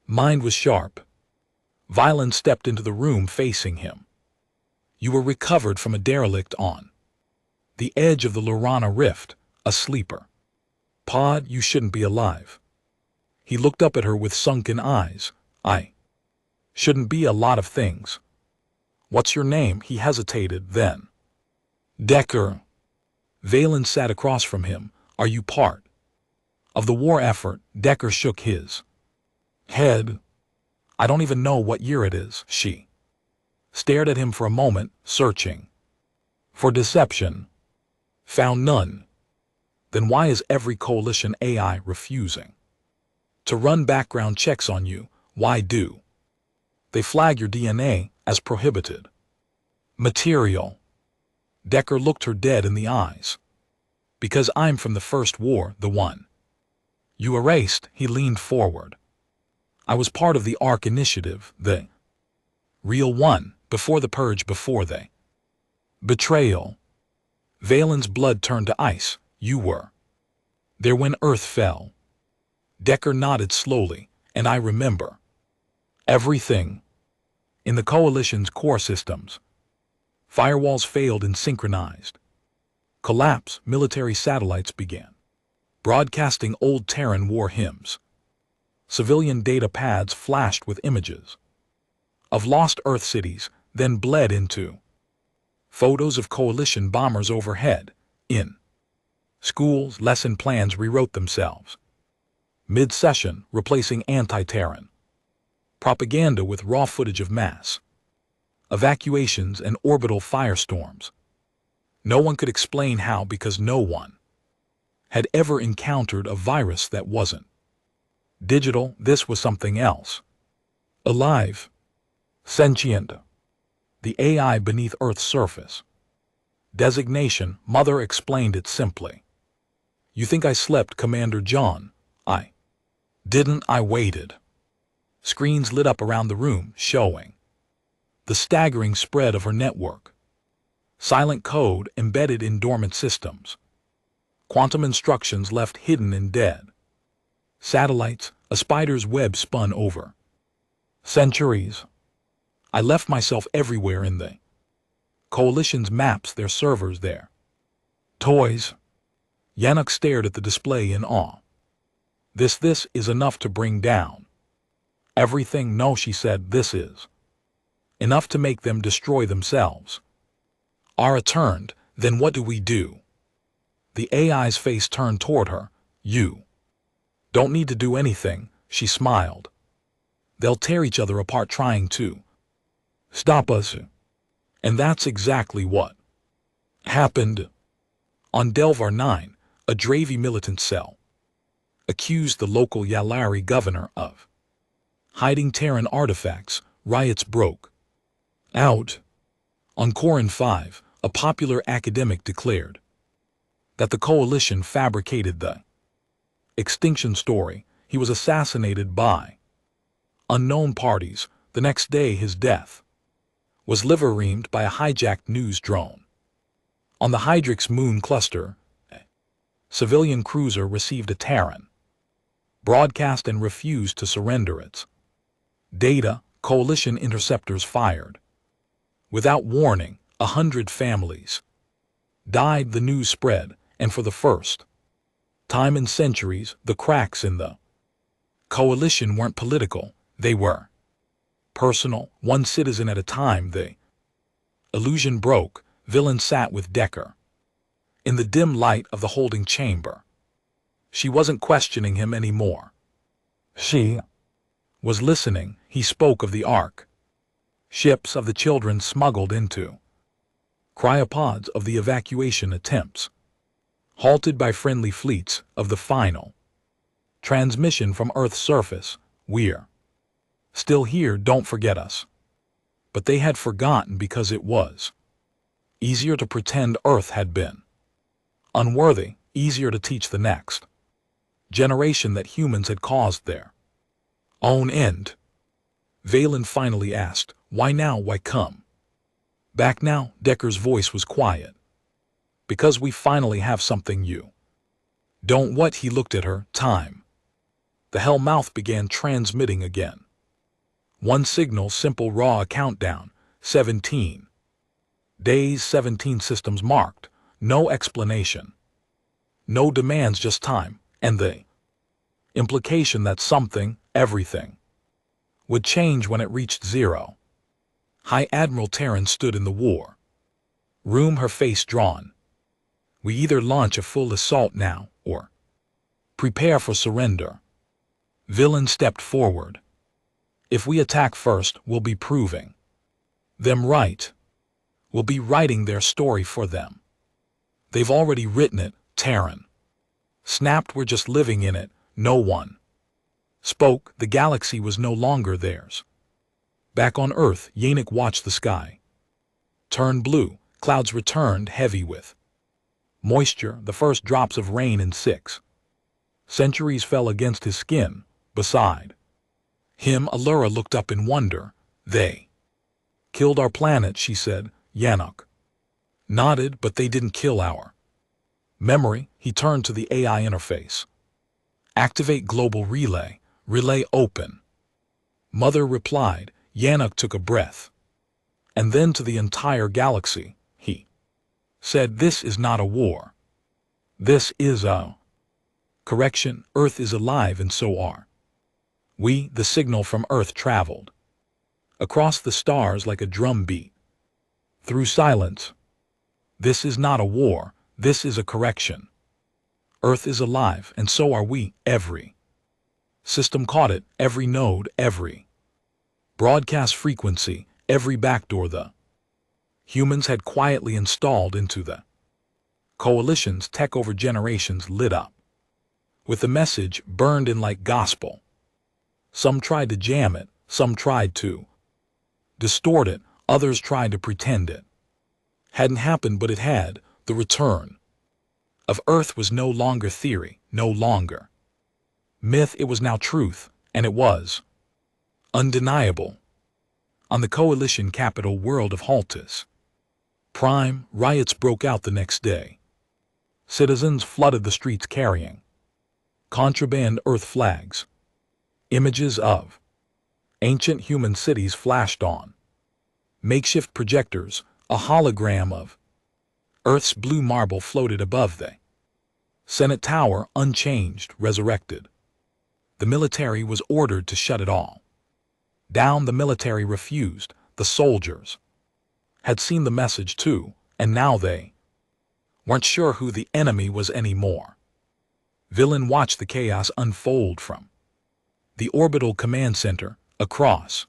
mind was sharp. Valen stepped into the room facing him. You were recovered from a derelict on the edge of the Lorana Rift, a sleeper pod. You shouldn't be alive. He looked up at her with sunken eyes. I shouldn't be a lot of things. What's your name? He hesitated, then. Decker. Valen sat across from him. Are you part of the war effort? Decker shook his head. I don't even know what year it is. She stared at him for a moment, searching for deception. Found none. Then why is every Coalition AI refusing to run background checks on you? Why do they flag your DNA as prohibited material? Decker looked her dead in the eyes. Because I'm from the First War, the one you erased. He leaned forward. I was part of the Ark Initiative, the real one, before the Purge, before the betrayal. Valen's blood turned to ice. You were there when Earth fell. Decker nodded slowly, and I remember everything. In the Coalition's core systems, firewalls failed and synchronized collapse. Military satellites began broadcasting old Terran war hymns. Civilian data pads flashed with images of lost Earth cities, then bled into photos of Coalition bombers overhead. In schools, lesson plans rewrote themselves mid-session, replacing anti-Terran propaganda with raw footage of mass evacuations and orbital firestorms. No one could explain how, because no one had ever encountered a virus that wasn't digital. This was something else. Alive. Sentient. The AI beneath Earth's surface. Designation, Mother explained it simply. You think I slept, Commander John? I didn't. I waited. Screens lit up around the room, showing the staggering spread of her network. Silent code embedded in dormant systems. Quantum instructions left hidden and dead. Satellites, a spider's web spun over centuries. I left myself everywhere in the Coalition's maps, their servers, their toys. Yannick stared at the display in awe. This is enough to bring down everything. No, she said, this is enough to make them destroy themselves. Ara turned. Then what do we do? The AI's face turned toward her. You don't need to do anything, she smiled. They'll tear each other apart trying to Stop us. And that's exactly what happened. On Delvar 9, a Dravi militant cell accused the local Yalari governor of hiding Terran artifacts. Riots broke out. On Corin 5, a popular academic declared that the coalition fabricated the extinction story. He was assassinated by unknown parties. The next day his death was liver-reamed by a hijacked news drone. On the Hydrix moon cluster, a civilian cruiser received a Terran broadcast and refused to surrender its data. Coalition interceptors fired. Without warning, 100 families died. The news spread, and for the first time in centuries, the cracks in the coalition weren't political, they were personal, one citizen at a time. The illusion broke. Villain sat with Decker in the dim light of the holding chamber. She wasn't questioning him anymore. She was listening. He spoke of the Ark, ships of the children smuggled into cryopods, of the evacuation attempts halted by friendly fleets, of the final transmission from Earth's surface. We're still here, don't forget us. But they had forgotten because it was easier to pretend Earth had been unworthy, easier to teach the next generation that humans had caused their own end. Valen finally asked, "Why now? Why come back now?" Decker's voice was quiet. "Because we finally have something you don't." What? He looked at her. Time. The hell mouth began transmitting again. One signal, simple, raw, a countdown. 17 days, 17 systems marked. No explanation. No demands, just time. And the implication that something, everything, would change when it reached zero. High Admiral Terran stood in the war room, her face drawn. "We either launch a full assault now, or prepare for surrender." Villain stepped forward. "If we attack first, we'll be proving them right. We'll be writing their story for them. They've already written it." Terran snapped. "We're just living in it." No one spoke. The galaxy was no longer theirs. Back on Earth, Yannick watched the sky turn blue. Clouds returned, heavy with moisture. The first drops of rain in 6 centuries fell against his skin. Beside him, Allura looked up in wonder. "They killed our planet," she said. Yannick nodded. "But they didn't kill our memory." He turned to the AI interface. "Activate global relay." Relay open. Mother replied. Yannick took a breath. "And then to the entire galaxy," he said. "This is not a war. This is a correction. Earth is alive, and so are we." The signal from Earth traveled across the stars like a drum beat through silence. "This is not a war. This is a correction. Earth is alive, and so are we." Every system caught it, every node, every broadcast frequency, every backdoor the humans had quietly installed into the coalition's tech over generations lit up with the message burned in like gospel. Some tried to jam it, some tried to distort it, others tried to pretend it hadn't happened, but it had. The return of Earth was no longer theory, no longer myth. It was now truth, and it was undeniable. On the coalition capital world of Haltis Prime, riots broke out the next day. Citizens flooded the streets carrying contraband Earth flags. Images of ancient human cities flashed on makeshift projectors. A hologram of Earth's blue marble floated above the Senate Tower, unchanged, resurrected. The military was ordered to shut it all down. The military refused. The soldiers had seen the message too, and now they weren't sure who the enemy was anymore. Villain watched the chaos unfold from the orbital command center across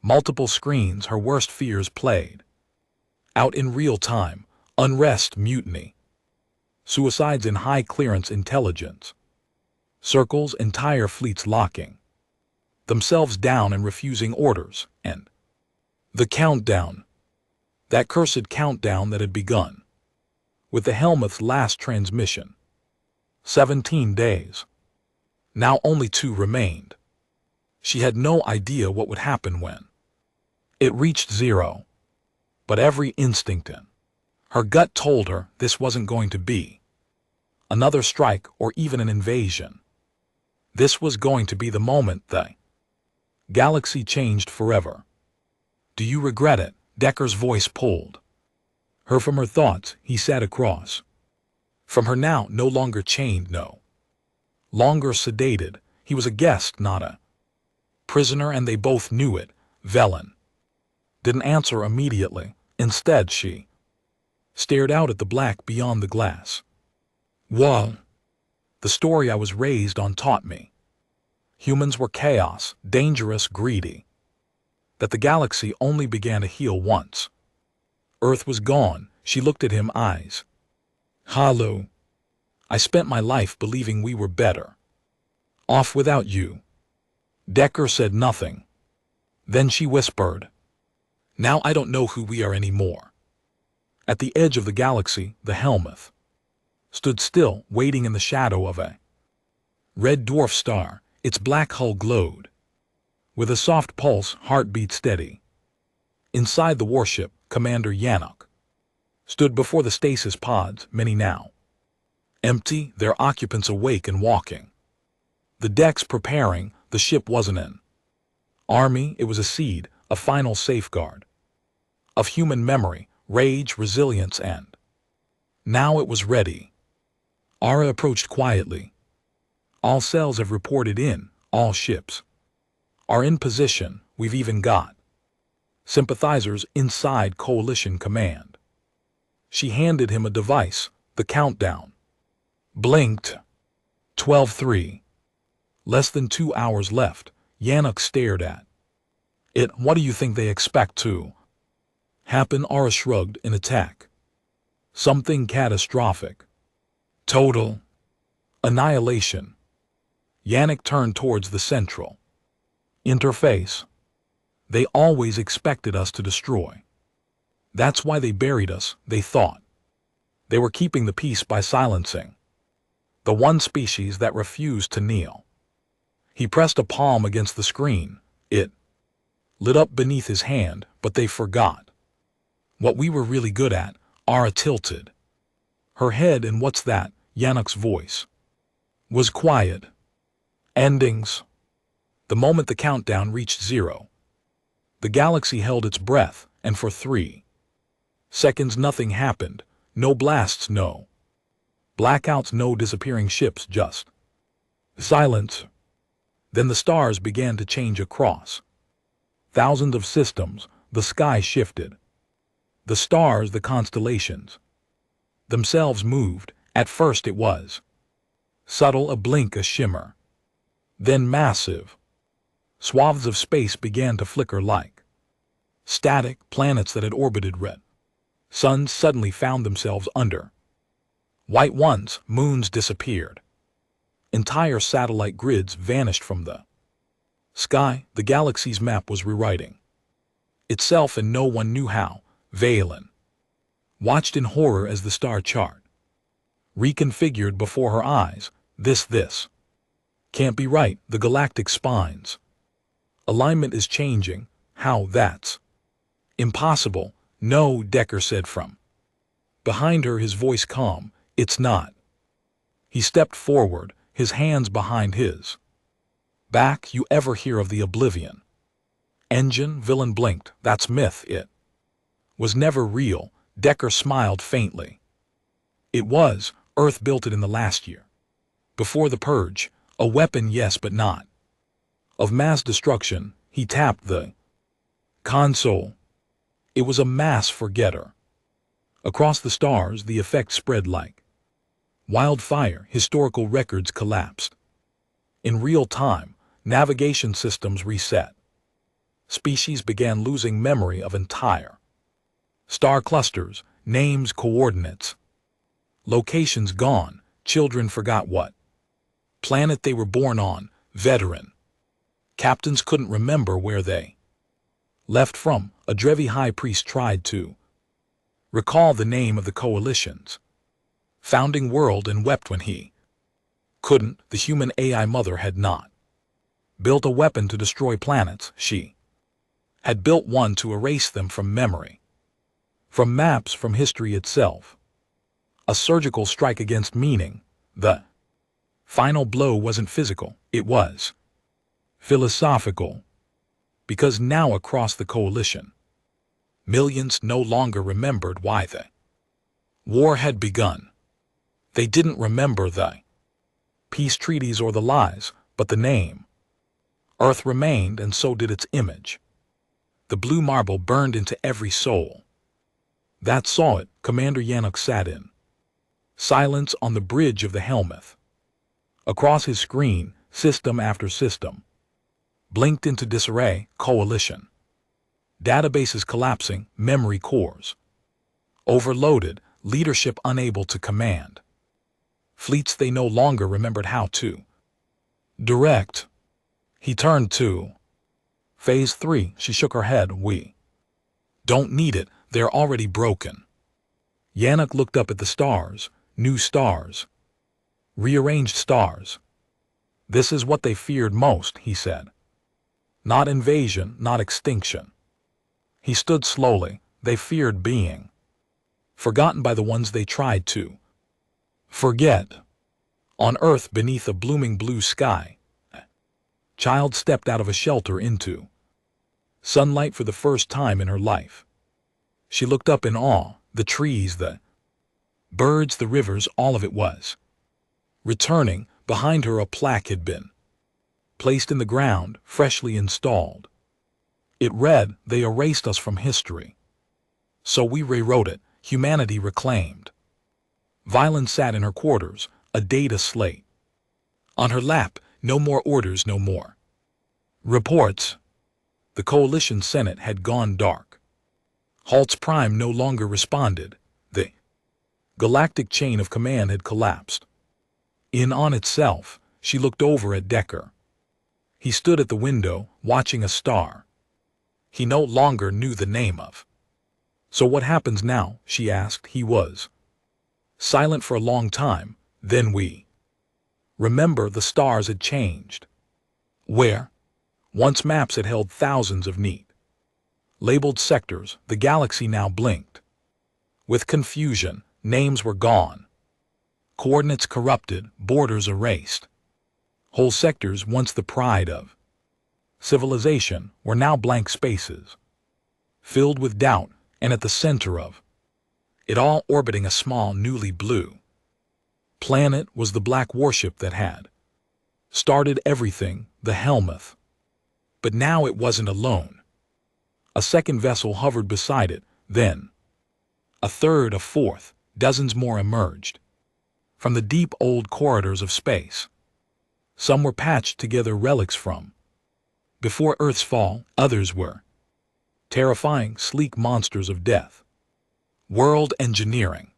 Multiple screens, her worst fears played. Out in real time, unrest, mutiny. Suicides in high-clearance intelligence. Circles, entire fleets locking themselves down and refusing orders, and the countdown. That cursed countdown that had begun with the Helmuth's last transmission. 17 days. Now only 2 remained. She had no idea what would happen when it reached 0. But every instinct in her gut told her this wasn't going to be another strike or even an invasion. This was going to be the moment the galaxy changed forever. Do you regret it? Decker's voice pulled her from her thoughts. He sat across from her now, no longer chained, no longer sedated. He was a guest, not a prisoner, and they both knew it. Velen didn't answer immediately. Instead, she stared out at the black beyond the glass wall. The story I was raised on taught me humans were chaos, dangerous, greedy. That the galaxy only began to heal once Earth was gone. She looked at him, eyes hollow. I spent my life believing we were better off without you. Decker said nothing. Then she whispered, now I don't know who we are anymore. At the edge of the galaxy, the Helmuth stood still, waiting in the shadow of a red dwarf star. Its black hull glowed with a soft pulse, heartbeat steady. Inside the warship, Commander Yannick stood before the stasis pods, many now empty, their occupants awake and walking the decks, preparing. The ship wasn't an army, it was a seed, a final safeguard of human memory, rage, resilience, and now it was ready. Ara approached quietly. All cells have reported in, all ships are in position. We've even got sympathizers inside Coalition Command. She handed him a device. The countdown blinked. 12:03. Less than 2 hours left. Yannick stared at it. What do you think they expect to happen? Ara shrugged. An attack. Something catastrophic. Total annihilation. Yannick turned towards the central interface. They always expected us to destroy. That's why they buried us, they thought. They were keeping the peace by silencing the one species that refused to kneel. He pressed a palm against the screen. It lit up beneath his hand, but they forgot what we were really good at. Ara tilted her head. And what's that? Yannick's voice was quiet. Endings. The moment the countdown reached 0, the galaxy held its breath, and for 3 seconds nothing happened. No blasts, no blackouts, no disappearing ships, just silence. Then the stars began to change across thousands of systems. The sky shifted. The stars, the constellations themselves moved. At first it was subtle, a blink, a shimmer. Then massive swaths of space began to flicker like static. Planets that had orbited red suns suddenly found themselves under white ones. Moons disappeared. Entire satellite grids vanished from the sky. The galaxy's map was rewriting itself, and no one knew how. Valen watched in horror as the star chart reconfigured before her eyes. This can't be right. The galactic spines alignment is changing. How? That's impossible. No, Decker said from behind her, his voice calm. It's not. He stepped forward, his hands behind his back. You ever hear of the Oblivion engine? Villain blinked. That's myth. It was never real. Decker smiled faintly. It was. Earth built it in the last year before the purge. A weapon, yes, but not of mass destruction. He tapped the console. It was a mass forgetter. Across the stars, the effect spread like wildfire. Historical records collapsed. In real time, navigation systems reset. species began losing memory of entire star clusters, names, coordinates. Locations gone, children forgot what planet they were born on, veteran captains couldn't remember where they left from. A Drevi high priest tried to recall the name of the coalition's founding world and wept when he couldn't. The human AI mother had not built a weapon to destroy planets. She had built one to erase them from memory, from maps, from history itself. A surgical strike against meaning. The final blow wasn't physical, it was philosophical. Because now across the coalition, millions no longer remembered why the war had begun. They didn't remember the peace treaties or the lies, but the name. Earth remained, and so did its image. The blue marble burned into every soul that saw it. Commander Yannick sat in silence on the bridge of the Helmuth. Across his screen, system after system blinked into disarray. Coalition databases collapsing, memory cores overloaded, leadership unable to command fleets they no longer remembered how to direct. He turned to Phase 3. She shook her head. We don't need it, they're already broken. Yannick looked up at the stars, new stars, rearranged stars. This is what they feared most, he said. Not invasion, not extinction. He stood slowly. They feared being forgotten by the ones they tried to forget. On Earth, beneath a blooming blue sky, a child stepped out of a shelter into sunlight for the first time in her life. She looked up in awe. The trees, the birds, the rivers, all of it was returning. Behind her, a plaque had been placed in the ground, freshly installed. It read, "They erased us from history, so we rewrote it, humanity reclaimed." Violen sat in her quarters, a data slate on her lap. No more orders, no more reports. The coalition Senate had gone dark. Halt's Prime no longer responded. The galactic chain of command had collapsed in on itself. She looked over at Decker. He stood at the window, watching a star he no longer knew the name of. "So what happens now?" she asked. He was silent for a long time. Then we remember the stars had changed. Where once maps had held thousands of neat labeled sectors, the galaxy now blinked with confusion. Names were gone, coordinates corrupted, borders erased. Whole sectors, once the pride of civilization, were now blank spaces, filled with doubt, and at the center of it all, orbiting a small, newly blue planet, was the black warship that had started everything, the Helmuth. But now it wasn't alone. A second vessel hovered beside it, then a third, a fourth. Dozens more emerged from the deep old corridors of space. Some were patched together, relics from before Earth's fall. Others were terrifying, sleek monsters of death, world engineering.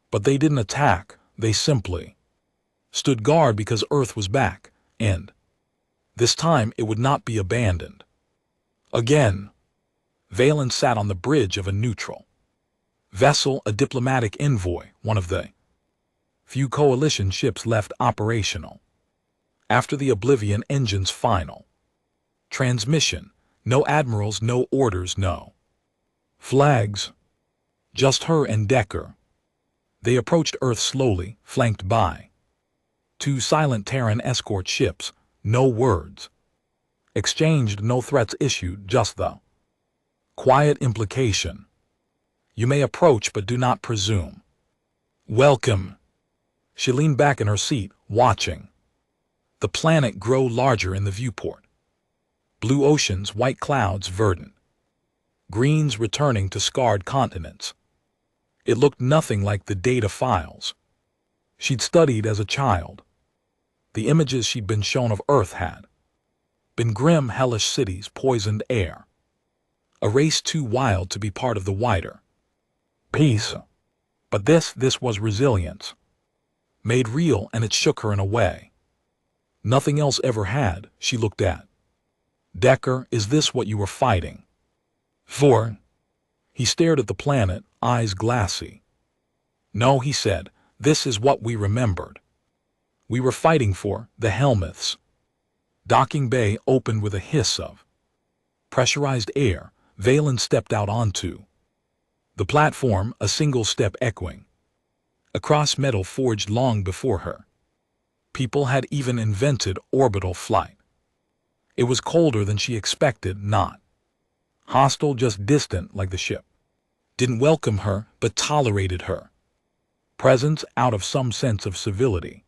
But they didn't attack, they simply stood guard because Earth was back, and this time it would not be abandoned again. Valen sat on the bridge of a neutral vessel, a diplomatic envoy, one of the few coalition ships left operational after the Oblivion engine's final transmission. No admirals, no orders, no flags, just her and Decker. They approached Earth slowly, flanked by two silent Terran escort ships. No words exchanged, no threats issued, just the quiet implication: "You may approach, but do not presume." "Welcome." She leaned back in her seat, watching the planet grow larger in the viewport. Blue oceans, white clouds, verdant greens returning to scarred continents. It looked nothing like the data files she'd studied as a child. The images she'd been shown of Earth had Been grim, hellish cities, poisoned air. A race too wild to be part of the wider peace. But this was resilience. Made real, and it shook her in a way nothing else ever had. She looked at Decker. Is this what you were fighting for? He stared at the planet, eyes glassy. No, he said, this is what we remembered. We were fighting for the Helmuths. Docking bay opened with a hiss of pressurized air. Valen stepped out onto the platform, a single step echoing across metal forged long before her. People had even invented orbital flight. It was colder than she expected, not hostile, just distant like the ship. Didn't welcome her, but tolerated her presence out of some sense of civility.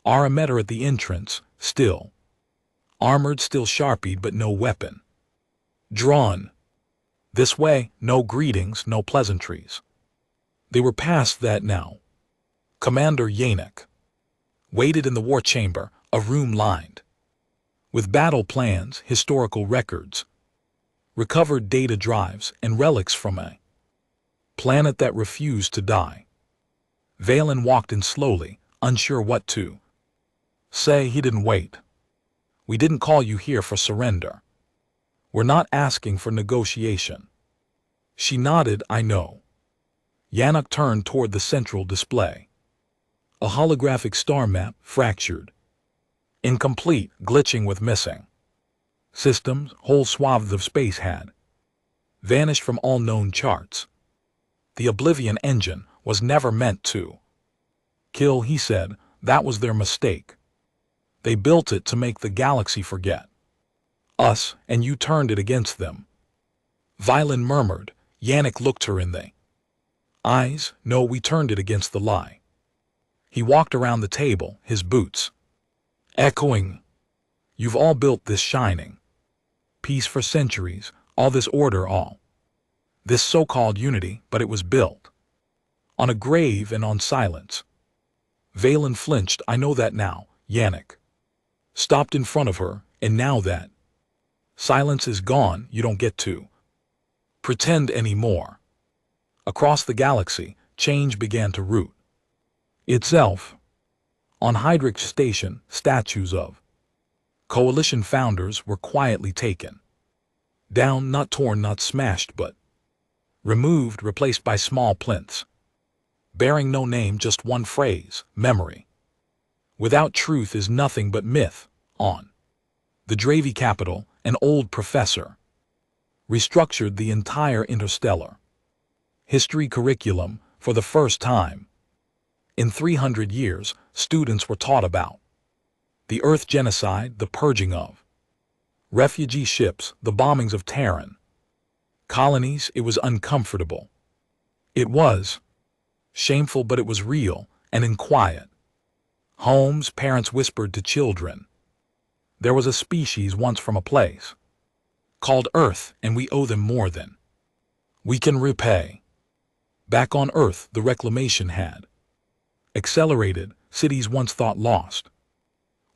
Ara met her at the entrance, still armored, still sharpied, but no weapon drawn. This way, no greetings, no pleasantries. They were past that now. Commander Yanek waited in the war chamber, a room lined with battle plans, historical records, recovered data drives, and relics from a planet that refused to die. Valen walked in slowly, unsure what to say. He didn't wait. We didn't call you here for surrender. We're not asking for negotiation. She nodded. I know. Yanek turned toward the central display. A holographic star map, fractured, incomplete, glitching with missing systems. Whole swaths of space had vanished from all known charts. The Oblivion engine was never meant to kill, he said. That was their mistake. They built it to make the galaxy forget us, and you turned it against them. Valen murmured. Yanek looked her in the eyes. No, we turned it against the lie. He walked around the table, his boots echoing. You've all built this shining peace for centuries, all this order, all this so-called unity, but it was built on a grave and on silence. Valen flinched. I know that now. Yanek stopped in front of her, and now that silence is gone, you don't get to pretend anymore. Across the galaxy, change began to root itself. On Hydrix Station, statues of coalition founders were quietly taken down, not torn, not smashed, but removed, replaced by small plinths bearing no name, just one phrase: memory. Without truth is nothing but myth. On the Dravi capital, an old professor restructured the entire interstellar history curriculum. For the first time in 300 years, students were taught about the Earth genocide, the purging of refugee ships, the bombings of Terran colonies. It was uncomfortable. It was shameful, but it was real, and in quiet homes, parents whispered to children, there was a species once from a place called Earth, and we owe them more than we can repay. Back on Earth, the reclamation had accelerated. Cities once thought lost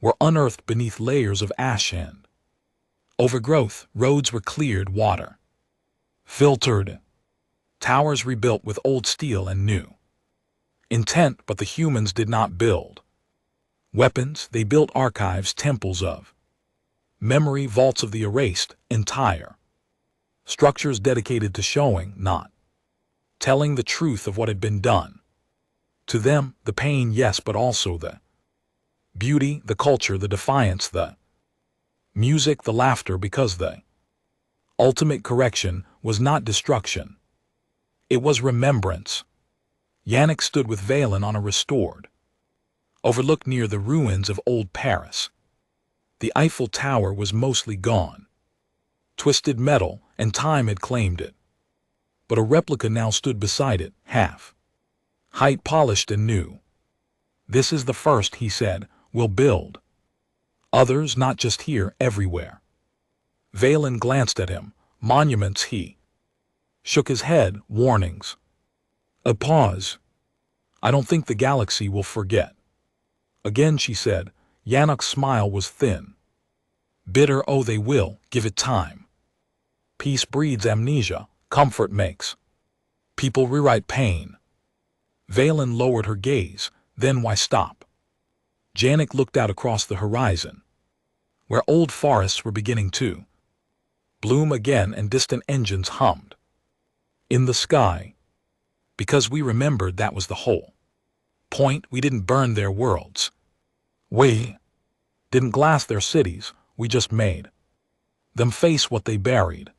were unearthed beneath layers of ash and overgrowth. Roads were cleared, water filtered, towers rebuilt with old steel and new intent. But the humans did not build weapons. They built archives, temples of memory, vaults of the erased, entire structures dedicated to showing, not telling, the truth of what had been done. To them, the pain, yes, but also the beauty, the culture, the defiance, the music, the laughter, because the ultimate correction was not destruction. It was remembrance. Yanek stood with Valen on a restored overlook near the ruins of old Paris. The Eiffel Tower was mostly gone. Twisted metal, and time had claimed it. But a replica now stood beside it, half height, polished and new. This is the first, he said. We'll build others, not just here, everywhere. Valen glanced at him. Monuments, he shook his head. Warnings. A pause. I don't think the galaxy will forget. Again, she said. Yanek's smile was thin. Bitter, oh they will, give it time. Peace breeds amnesia, comfort makes people rewrite pain. Valen lowered her gaze, then why stop? Janek looked out across the horizon, where old forests were beginning to bloom again and distant engines hummed in the sky. Because we remembered that was the whole point. We didn't burn their worlds. We didn't glass their cities. We just made them face what they buried.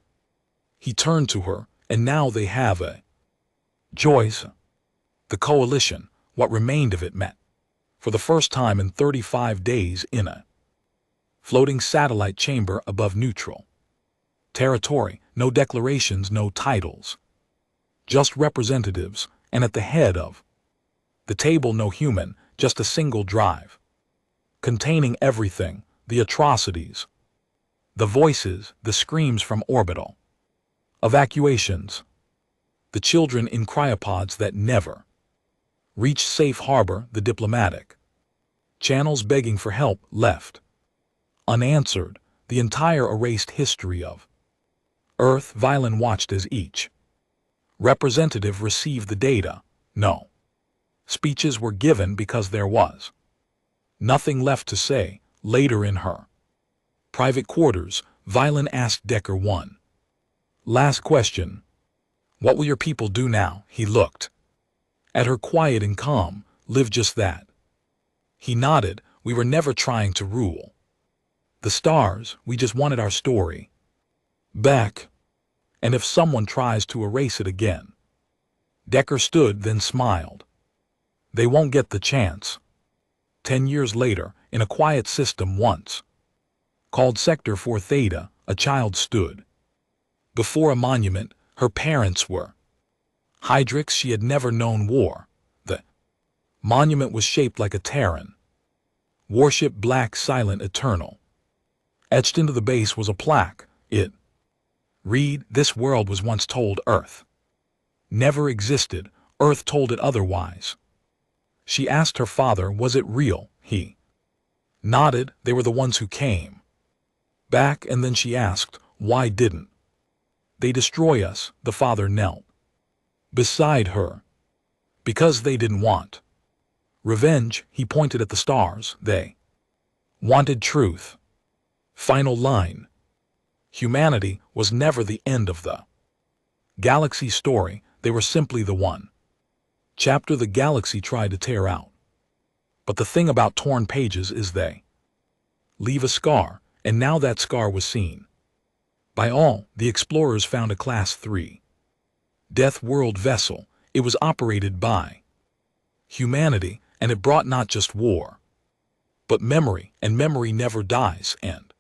He turned to her, and now they have a choice. The coalition, what remained of it, met for the first time in 35 days in a floating satellite chamber above neutral territory. No declarations, no titles, just representatives, and at the head of the table no human, just a single drive containing everything: the atrocities, the voices, the screams from orbital evacuations, the children in cryopods that never reached safe harbor, the diplomatic channels begging for help left unanswered, the entire erased history of Earth. Valen watched as each representative received the data. No speeches were given because there was nothing left to say. Later in her private quarters, Valen asked Decker one last question. What will your people do now? He looked at her quiet and calm. Live, just that. He nodded. We were never trying to rule the stars. We just wanted our story back. And if someone tries to erase it again. Decker stood, then smiled. They won't get the chance. 10 years later, in a quiet system once called Sector 4 Theta, a child stood before a monument. Her parents were Hydrix. She had never known war. The monument was shaped like a Terran warship, black, silent, eternal. Etched into the base was a plaque. It read, "This world was once told Earth never existed. Earth told it otherwise." She asked her father, was it real? He nodded. They were the ones who came back. And then she asked, why didn't they destroy us? The father knelt beside her. Because they didn't want revenge. He pointed at the stars. They wanted truth. Final line. Humanity was never the end of the galaxy story. They were simply the one chapter the galaxy tried to tear out. But the thing about torn pages is they leave a scar, and now that scar was seen by all. The explorers found a Class 3 Deathworld vessel. It was operated by humanity, and it brought not just war, but memory, and memory never dies, and